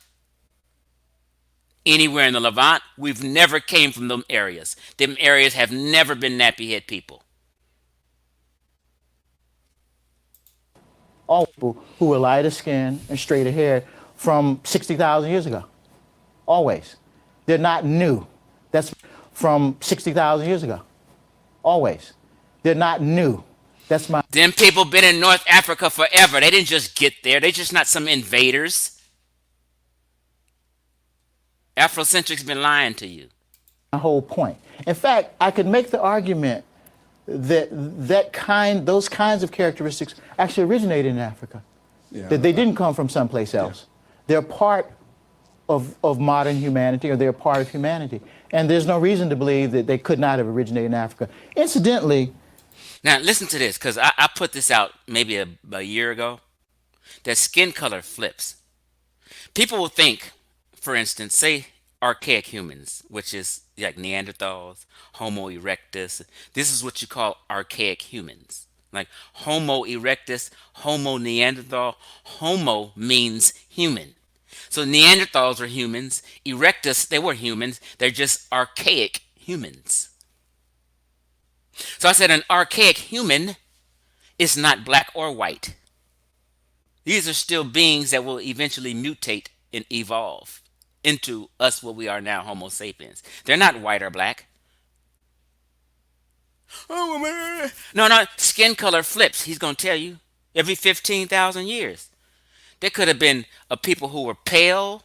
anywhere in the Levant. We've never came from them areas. Them areas have never been nappy head people. All people who were lighter skinned and straighter haired from 60,000 years ago. Always. They're not new. That's from 60,000 years ago. Always. They're not new. That's my. Them people been in North Africa forever. They didn't just get there. They just not some invaders. Afrocentrics been lying to you. My whole point. In fact, I could make the argument that those kinds of characteristics actually originated in Africa. Yeah, That they didn't come from someplace else. They're part of modern humanity, or they're part of humanity. And there's no reason to believe that they could not have originated in Africa. Incidentally, Now listen to this, because I put this out maybe a year ago. That skin color flips. People will think, for instance, say archaic humans, which is like Neanderthals, Homo erectus. This is what you call archaic humans. Like Homo erectus, Homo Neanderthal. Homo means human. So Neanderthals were humans. Erectus, they were humans. They're just archaic humans. So I said an archaic human is not black or white. These are still beings that will eventually mutate and evolve into us what we are now, Homo sapiens. They're not white or black. Oh, man. No, no, skin color flips. He's going to tell you every 15,000 years. There could have been people who were pale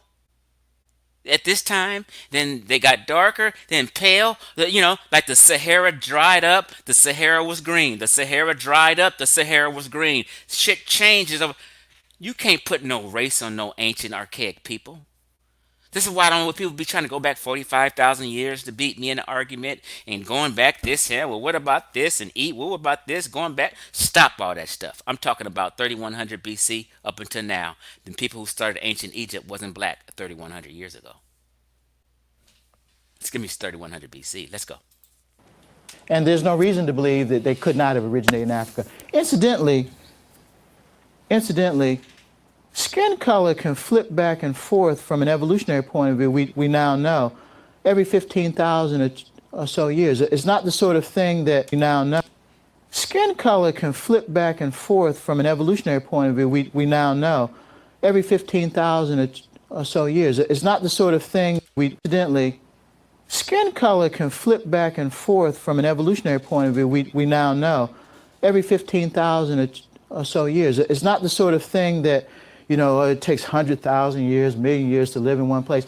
at this time, then they got darker, then pale. Like the Sahara dried up, the Sahara was green. The Sahara dried up, the Sahara was green. Shit changes. You can't put no race on no ancient archaic people. This is why I don't know people be trying to go back 45,000 years to beat me in an argument and going back this here. Well, what about this and eat? What about this? Going back? Stop all that stuff. I'm talking about 3100 BC up until now. The people who started ancient Egypt wasn't black 3100 years ago. Let's give me 3100 BC. Let's go. And there's no reason to believe that they could not have originated in Africa. Incidentally, skin color can flip back and forth from an evolutionary point of view. We now know every 15,000 or so years. It's not the sort of thing that we now know. Skin color can flip back and forth from an evolutionary point of view. We now know every 15,000 or so years. It's not the sort of thing skin color can flip back and forth from an evolutionary point of view. We now know every 15,000 or so years. It's not the sort of thing that, it takes 100,000 years, million years to live in one place.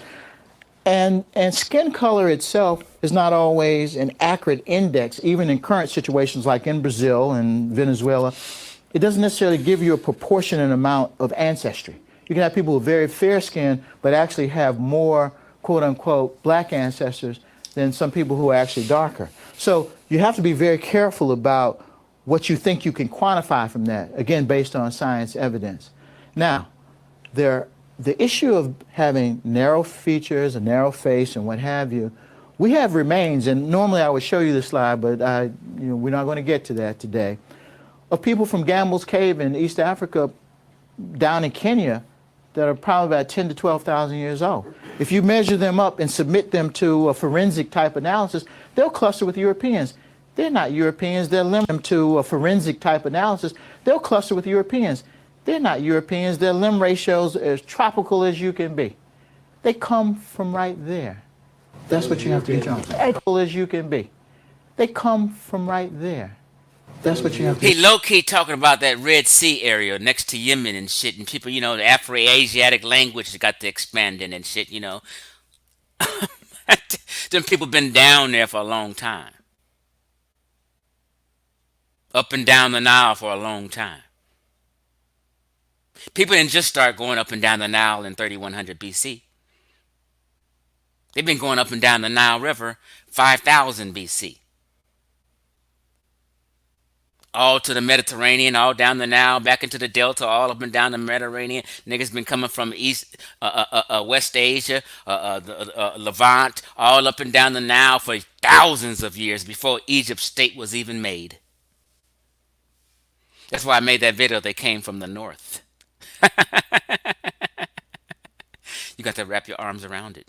And skin color itself is not always an accurate index, even in current situations like in Brazil and Venezuela. It doesn't necessarily give you a proportionate amount of ancestry. You can have people with very fair skin, but actually have more, quote unquote, black ancestors than some people who are actually darker. So you have to be very careful about what you think you can quantify from that, again, based on science evidence. Now, the issue of having narrow features, a narrow face, and what have you, we have remains, and normally I would show you this slide, but we're not going to get to that today, of people from Gambel's Cave in East Africa down in Kenya that are probably about 10 to 12,000 years old. If you measure them up and submit them to a forensic type analysis, they'll cluster with Europeans. They're not Europeans, they're limited to a forensic type analysis, they'll cluster with Europeans. They're not Europeans, their limb ratios are as tropical as you can be. They come from right there. That's what you have to get on. Tropical as you can be. They come from right there. That's what you have to. He low-key talking about that Red Sea area next to Yemen and shit, and people, the Afro-Asiatic language got to expanding and shit, Them people been down there for a long time. Up and down the Nile for a long time. People didn't just start going up and down the Nile in 3100 BC. They've been going up and down the Nile River 5000 BC. All to the Mediterranean, all down the Nile, back into the Delta, all up and down the Mediterranean. Niggas been coming from West Asia, Levant, all up and down the Nile for thousands of years before Egypt's state was even made. That's why I made that video. They came from the north. You got to wrap your arms around it.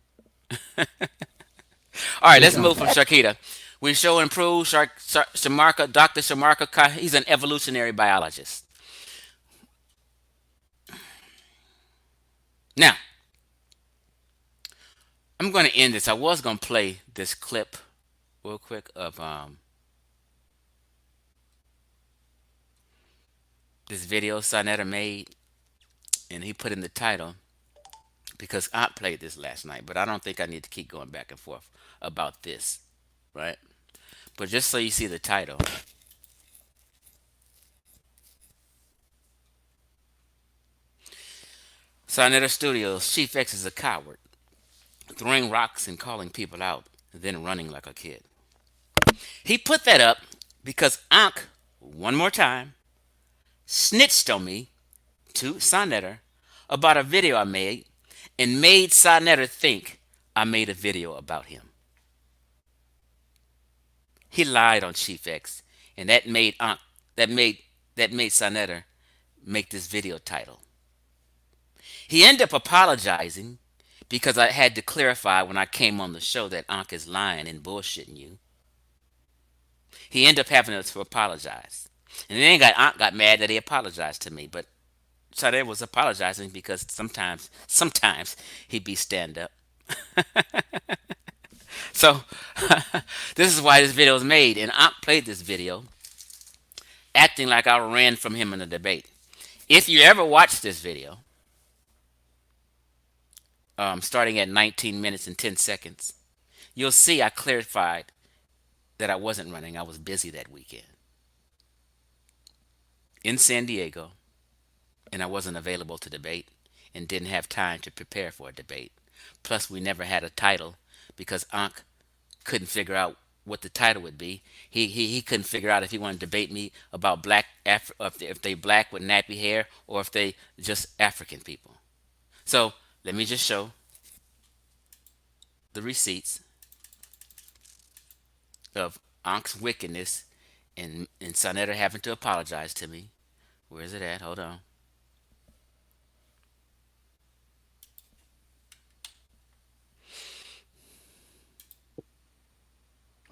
All right, let's move from Keita. We show improved Shomarka, Dr. Shomarka. He's an evolutionary biologist. Now, I'm going to end this. I was going to play this clip real quick of this video Sonetta made, and he put in the title because I played this last night, but I don't think I need to keep going back and forth about this, right? But just so you see the title. Sonetta Studios, Chief X is a coward, throwing rocks and calling people out, then running like a kid. He put that up because Ankh, one more time, snitched on me to Sonetta about a video I made and made Sonetta think I made a video about him. He lied on Chief X, and that made Sonetta make this video title. He ended up apologizing because I had to clarify when I came on the show that Ankh is lying and bullshitting you. He ended up having to apologize. And then Ankh got mad that he apologized to me, but Sade was apologizing because sometimes he'd be stand up. So this is why this video was made, and Ankh played this video acting like I ran from him in a debate. If you ever watch this video, starting at 19 minutes and 10 seconds, you'll see I clarified that I wasn't running. I was busy that weekend in San Diego, and I wasn't available to debate and didn't have time to prepare for a debate. Plus, we never had a title because Ankh couldn't figure out what the title would be. He couldn't figure out if he wanted to debate me about if they black with nappy hair or if they just African people. So let me just show the receipts of Ankh's wickedness and Sonetta having to apologize to me. Where is it at? Hold on.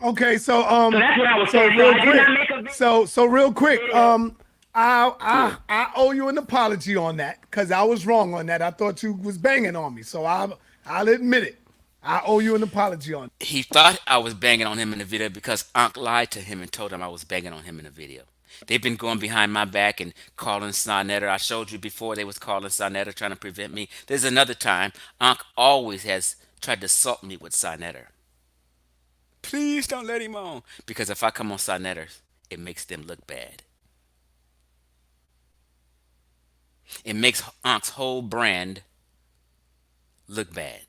Okay, so that's what I was saying. So real quick, I owe you an apology on that because I was wrong on that. I thought you was banging on me, so I'll admit it. I owe you an apology on it. He thought I was banging on him in the video because Ankh lied to him and told him I was banging on him in the video. They've been going behind my back and calling Sonetta. I showed you before they was calling Sonetta trying to prevent me. There's another time Ankh always has tried to assault me with Sonetta. Please don't let him on. Because if I come on Sonetta, it makes them look bad. It makes Ankh's whole brand look bad.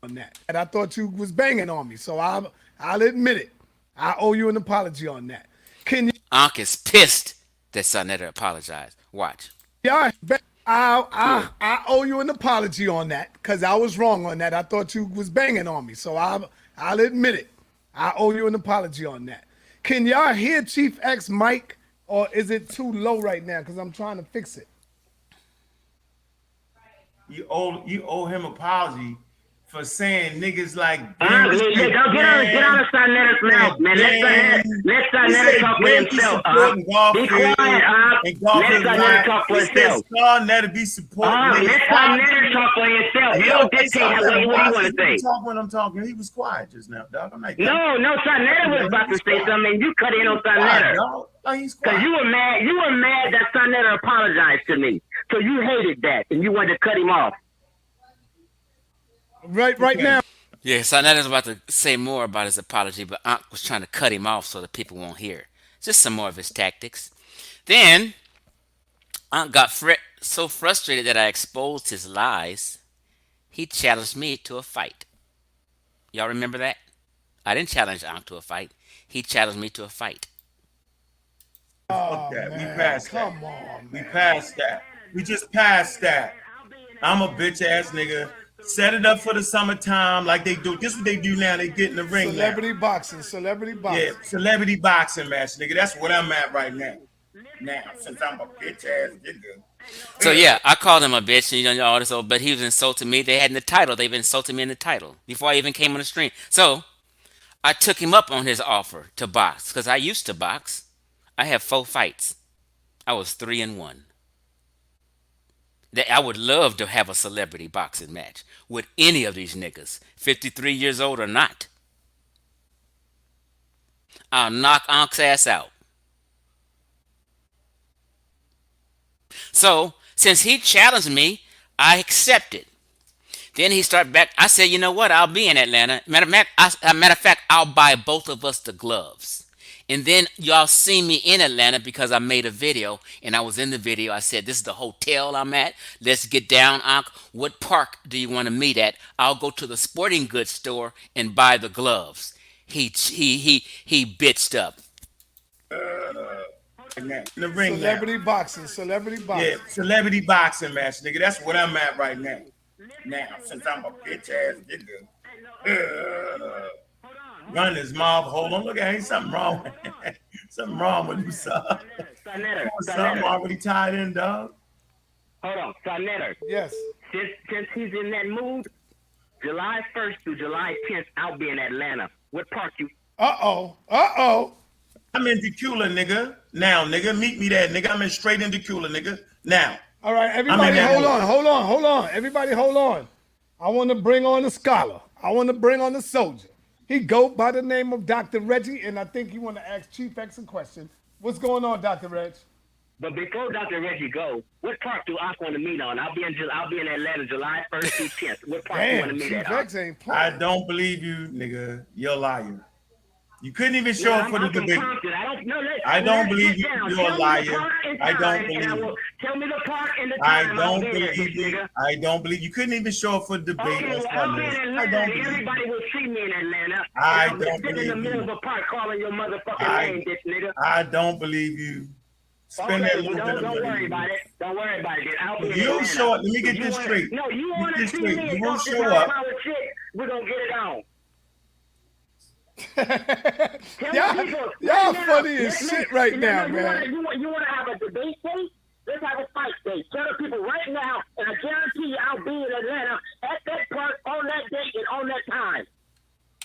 On that. And I thought you was banging on me, so I'll admit it. I owe you an apology on that. Can you? Ankh is pissed that Sonetta apologized. Watch. Yeah, I owe you an apology on that because I was wrong on that. I thought you was banging on me, so I'll admit it. I owe you an apology on that. Can y'all hear Chief X mic, or is it too low right now? Because I'm trying to fix it. You owe him apology for saying niggas like get on the Sonetta's mouth, man. Let Sonetta talk for himself. Be quiet, let Sonetta talk for himself. Sonetta be supporting. Let Sonetta talk for himself. You don't dictate what you want to say. Talk when I'm talking. He was quiet just now, dog. I'm like, no, Sonetta was about to say something, and you cut in on Sonetta. Because you were mad that Sonetta apologized to me. So you hated that, and you wanted to cut him off. Right now. Yeah, Sonetta's about to say more about his apology, but Ankh was trying to cut him off so the people won't hear. Just some more of his tactics. Then Ankh got so frustrated that I exposed his lies, he challenged me to a fight. Y'all remember that? I didn't challenge Ankh to a fight. He challenged me to a fight. Oh, that. Man. We passed that. Come on, we passed that. We just passed that. I'm a bitch ass nigga. Set it up for the summertime like they do. This is what they do now. They get in the ring. Celebrity now. boxing. Yeah, celebrity boxing match, nigga. That's what I'm at right now. Now, since I'm a bitch ass nigga. So yeah, I called him a bitch and all this, but he was insulting me. They had in the title. They've insulted me in the title before I even came on the stream. So I took him up on his offer to box because I used to box. I have 4 fights. I was 3-1. I would love to have a celebrity boxing match with any of these niggas, 53 years old or not. I'll knock Ankh's ass out. So, since he challenged me, I accepted. Then he started back. I said, you know what? I'll be in Atlanta. Matter of fact, I'll buy both of us the gloves. And then y'all see me in Atlanta because I made a video, and I was in the video. I said, this is the hotel I'm at. Let's get down, Ankh. What park do you want to meet at? I'll go to the sporting goods store and buy the gloves. He bitched up. In the ring celebrity now. boxing. Yeah, celebrity boxing match, nigga. That's what I'm at right now. Now, since I'm a bitch ass nigga. Run his mouth. Hold on. Look at him. Something wrong. Something wrong with you, son. Sonetter, Something Sonetter. already tied in, dog. Hold on, Sonetter. Yes. Since he's in that mood, July 1st through July 10th, I'll be in Atlanta. What park you? Uh-oh. I'm in Tequila, nigga. Now, nigga, meet me there, nigga. I'm in straight in Tequila, nigga. Now. All right, everybody, hold on. Everybody, hold on. I want to bring on the scholar. I want to bring on the soldier. He go by the name of Dr. Reggie, and I think he want to ask Chief X a question. What's going on, Dr. Reg? But before Dr. Reggie go, what park do I want to meet on? I'll be in Atlanta July 1st through 10th. What park do you want to meet Chief at? X ain't playing. I don't believe you, nigga. You're a liar. You couldn't even show up for the debate. I don't believe you. You're a liar. I don't believe you. Tell me the park and the time. I don't believe you. I don't believe you. Couldn't even show up for the debate. Okay, well, I'll be in Atlanta and everybody will see me in Atlanta. I I'll be don't sitting in the believe middle you. of a park calling your motherfucking name, bitch, nigga. I don't believe you. Spend that little bit of Don't money. worry about it. Don't worry about it. I'll be in You'll Atlanta. show up. Let me get this straight. No, you want to see me and You won't talk this show up. power shit, we're going to get it on. Y'all funny as shit right now, man. You want to have a debate date? Let's have a fight date. Tell the people right now, and I guarantee you I'll be in Atlanta at that park on that date and on that time.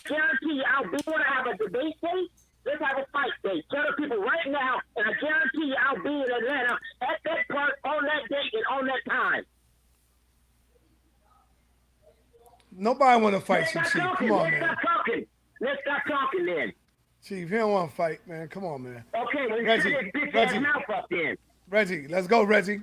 Guarantee you I'll be. You want to have a debate date? Let's have a fight date. Tell the people right now, and I guarantee you I'll be in Atlanta at that park on that date and on that time. Nobody want to fight you, Chief. Come on, man. Let's stop talking then. Chief, he don't want to fight, man. Come on, man. Okay, well, Reggie, shut his bitch ass mouth up then. Reggie, let's go, Reggie.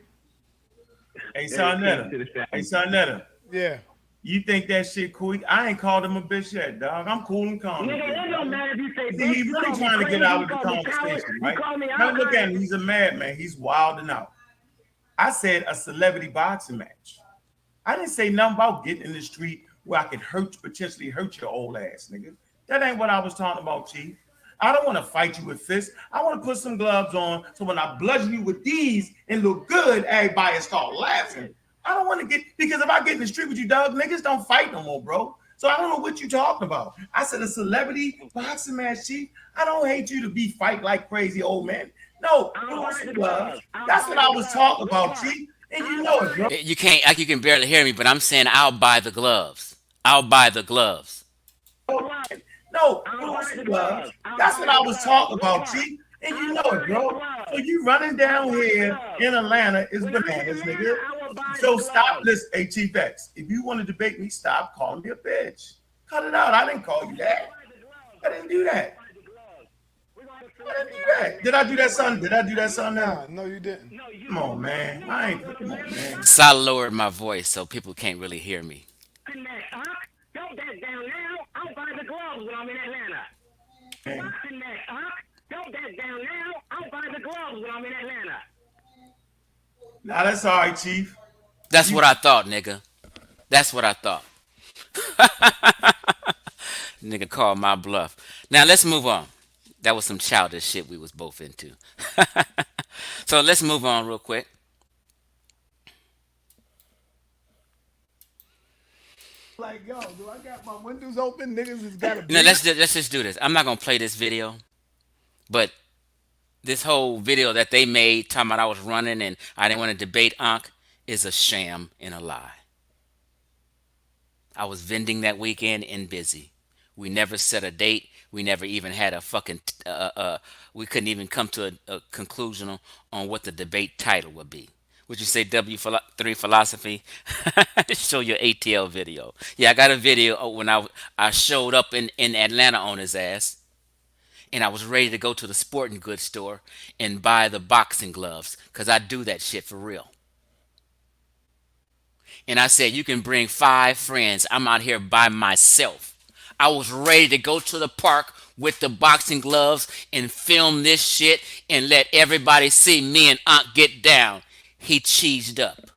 Hey, Sonetta. Yeah. You think that shit cool? I ain't called him a bitch yet, dog. I'm cool and calm. Nigga, it don't matter if you say bitch. He's really trying to get out of the conversation, right? Now look at him. He's a madman. He's wilding out. I said a celebrity boxing match. I didn't say nothing about getting in the street where I could potentially hurt your old ass, nigga. That ain't what I was talking about, Chief. I don't want to fight you with fists. I want to put some gloves on so when I bludgeon you with these and look good, everybody start laughing. I don't want to because if I get in the street with you, dog, niggas don't fight no more, bro. So I don't know what you talking about. I said a celebrity boxing match, Chief. I don't hate you to be fight like crazy old man. No, gloves. That's what I was talking about, Chief. And you know it, bro. You can barely hear me, but I'm saying I'll buy the gloves. I'll buy the gloves. No, gloves. That's what I was talking about, Chief. And you know it, bro. So you running down here in Atlanta is bananas, nigga. So stop this, hey, Chief X. If you want to debate me, stop calling me a bitch. Cut it out. I didn't call you that. I didn't do that. Did I do that, son? Now? No, you didn't. Come on, man. Come on, man. So I lowered my voice so people can't really hear me. Don't back down now. I'll buy the gloves when I'm in Atlanta. Don't back down now. I'll buy the gloves when I'm in Atlanta. Now that's all right, Chief. That's what I thought, nigga. That's what I thought. Nigga called my bluff. Now let's move on. That was some childish shit we was both into. So let's move on real quick. Like, yo, do I got my windows open? Niggas has got a No, let's just do this. I'm not gonna play this video, but this whole video that they made talking about I was running and I didn't want to debate Ankh is a sham and a lie. I was vending that weekend and busy. We never set a date. We never even had a fucking we couldn't even come to a conclusion on what the debate title would be. Would you say W3 philosophy? Show your ATL video. Yeah, I got a video when I showed up in Atlanta on his ass, and I was ready to go to the sporting goods store and buy the boxing gloves because I do that shit for real. And I said, you can bring 5 friends. I'm out here by myself. I was ready to go to the park with the boxing gloves and film this shit and let everybody see me and Ankh get down. He cheesed up.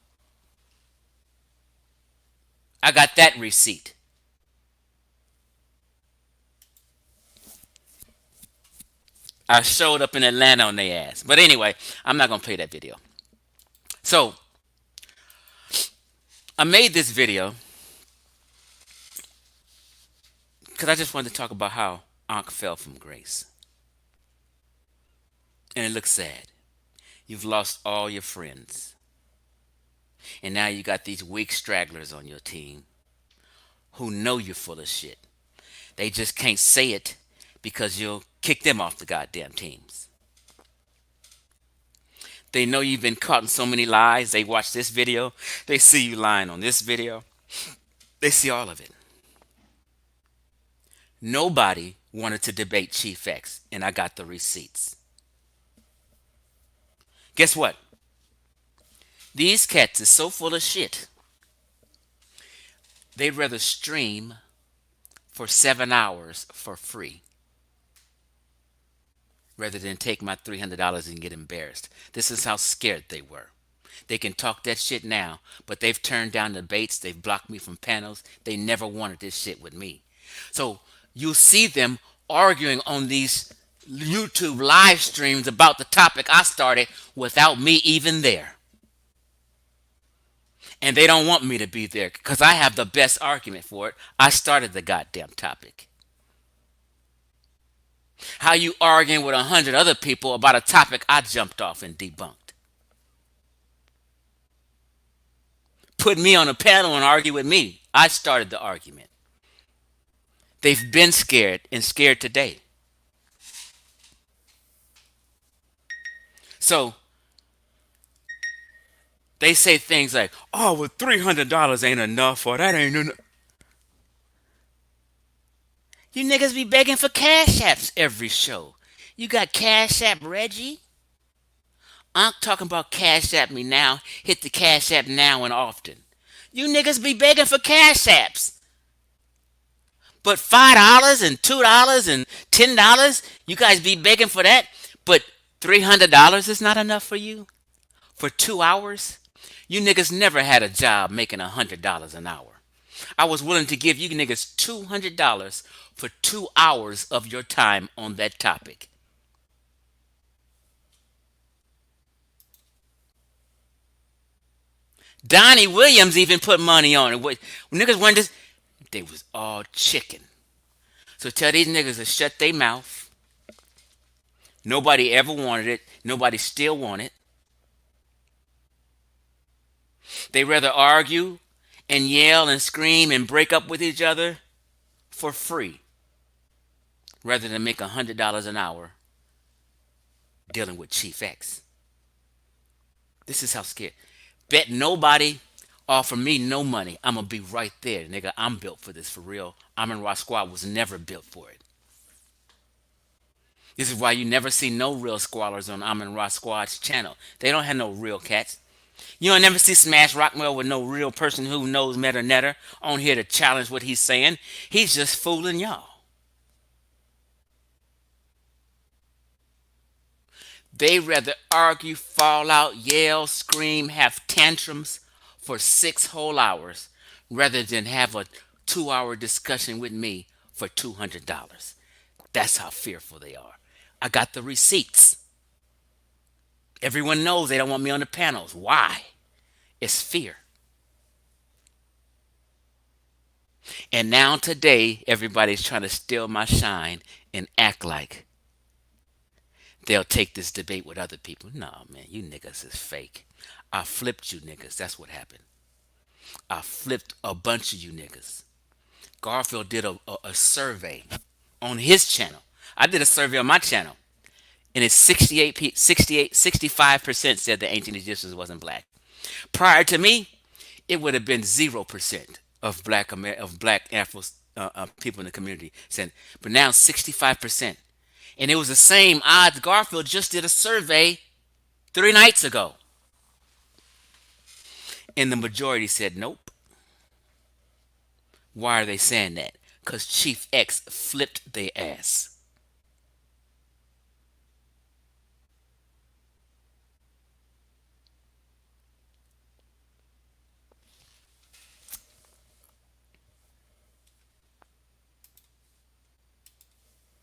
I got that receipt. I showed up in Atlanta on their ass. But anyway, I'm not going to play that video. So, I made this video because I just wanted to talk about how Ankh fell from grace. And it looks sad. You've lost all your friends. And now you got these weak stragglers on your team who know you're full of shit. They just can't say it because you'll kick them off the goddamn teams. They know you've been caught in so many lies. They watch this video. They see you lying on this video. They see all of it. Nobody wanted to debate Chief X, and I got the receipts. Guess what? These cats is so full of shit. They'd rather stream for 7 hours for free rather than take my $300 and get embarrassed. This is how scared they were. They can talk that shit now, but they've turned down debates. They've blocked me from panels. They never wanted this shit with me. So you'll see them arguing on these YouTube live streams about the topic I started without me even there. And they don't want me to be there because I have the best argument for it. I started the goddamn topic. How you arguing with 100 other people about a topic I jumped off and debunked? Put me on a panel and argue with me. I started the argument. They've been scared and scared today. So they say things like, oh, well, $300 ain't enough, or that ain't enough. You niggas be begging for cash apps every show. You got Cash App Reggie? I'm talking about Cash App me now. Hit the Cash App now and often. You niggas be begging for cash apps. But $5 and $2 and $10, you guys be begging for that. But $300 is not enough for you? For 2 hours? You niggas never had a job making $100 an hour. I was willing to give you niggas $200 for 2 hours of your time on that topic. Donnie Williams even put money on it. When niggas wanted this, they was all chicken. So tell these niggas to shut their mouth. Nobody ever wanted it. Nobody still want it. They rather argue and yell and scream and break up with each other for free rather than make $100 an hour dealing with Chief X. This is how scared. Bet nobody offer me no money. I'm going to be right there. Nigga, I'm built for this for real. Amin Ra Squad was never built for it. This is why you never see no real squallers on Amin Ra Squad's channel. They don't have no real cats. You don't never see Smash Rockwell with no real person who knows Meta Netter on here to challenge what he's saying. He's just fooling y'all. They rather argue, fall out, yell, scream, have tantrums for 6 whole hours rather than have a 2-hour discussion with me for $200. That's how fearful they are. I got the receipts. Everyone knows they don't want me on the panels. Why? It's fear. And now today, everybody's trying to steal my shine and act like they'll take this debate with other people. No, man, you niggas is fake. I flipped you niggas. That's what happened. I flipped a bunch of you niggas. Garfield did a survey on his channel. I did a survey on my channel. And it's 65% said the ancient Egyptians wasn't black. Prior to me, it would have been 0% of black Afro people in the community said. But now 65%. And it was the same odds. Garfield just did a survey 3 nights ago. And the majority said nope. Why are they saying that? Because Chief X flipped their ass.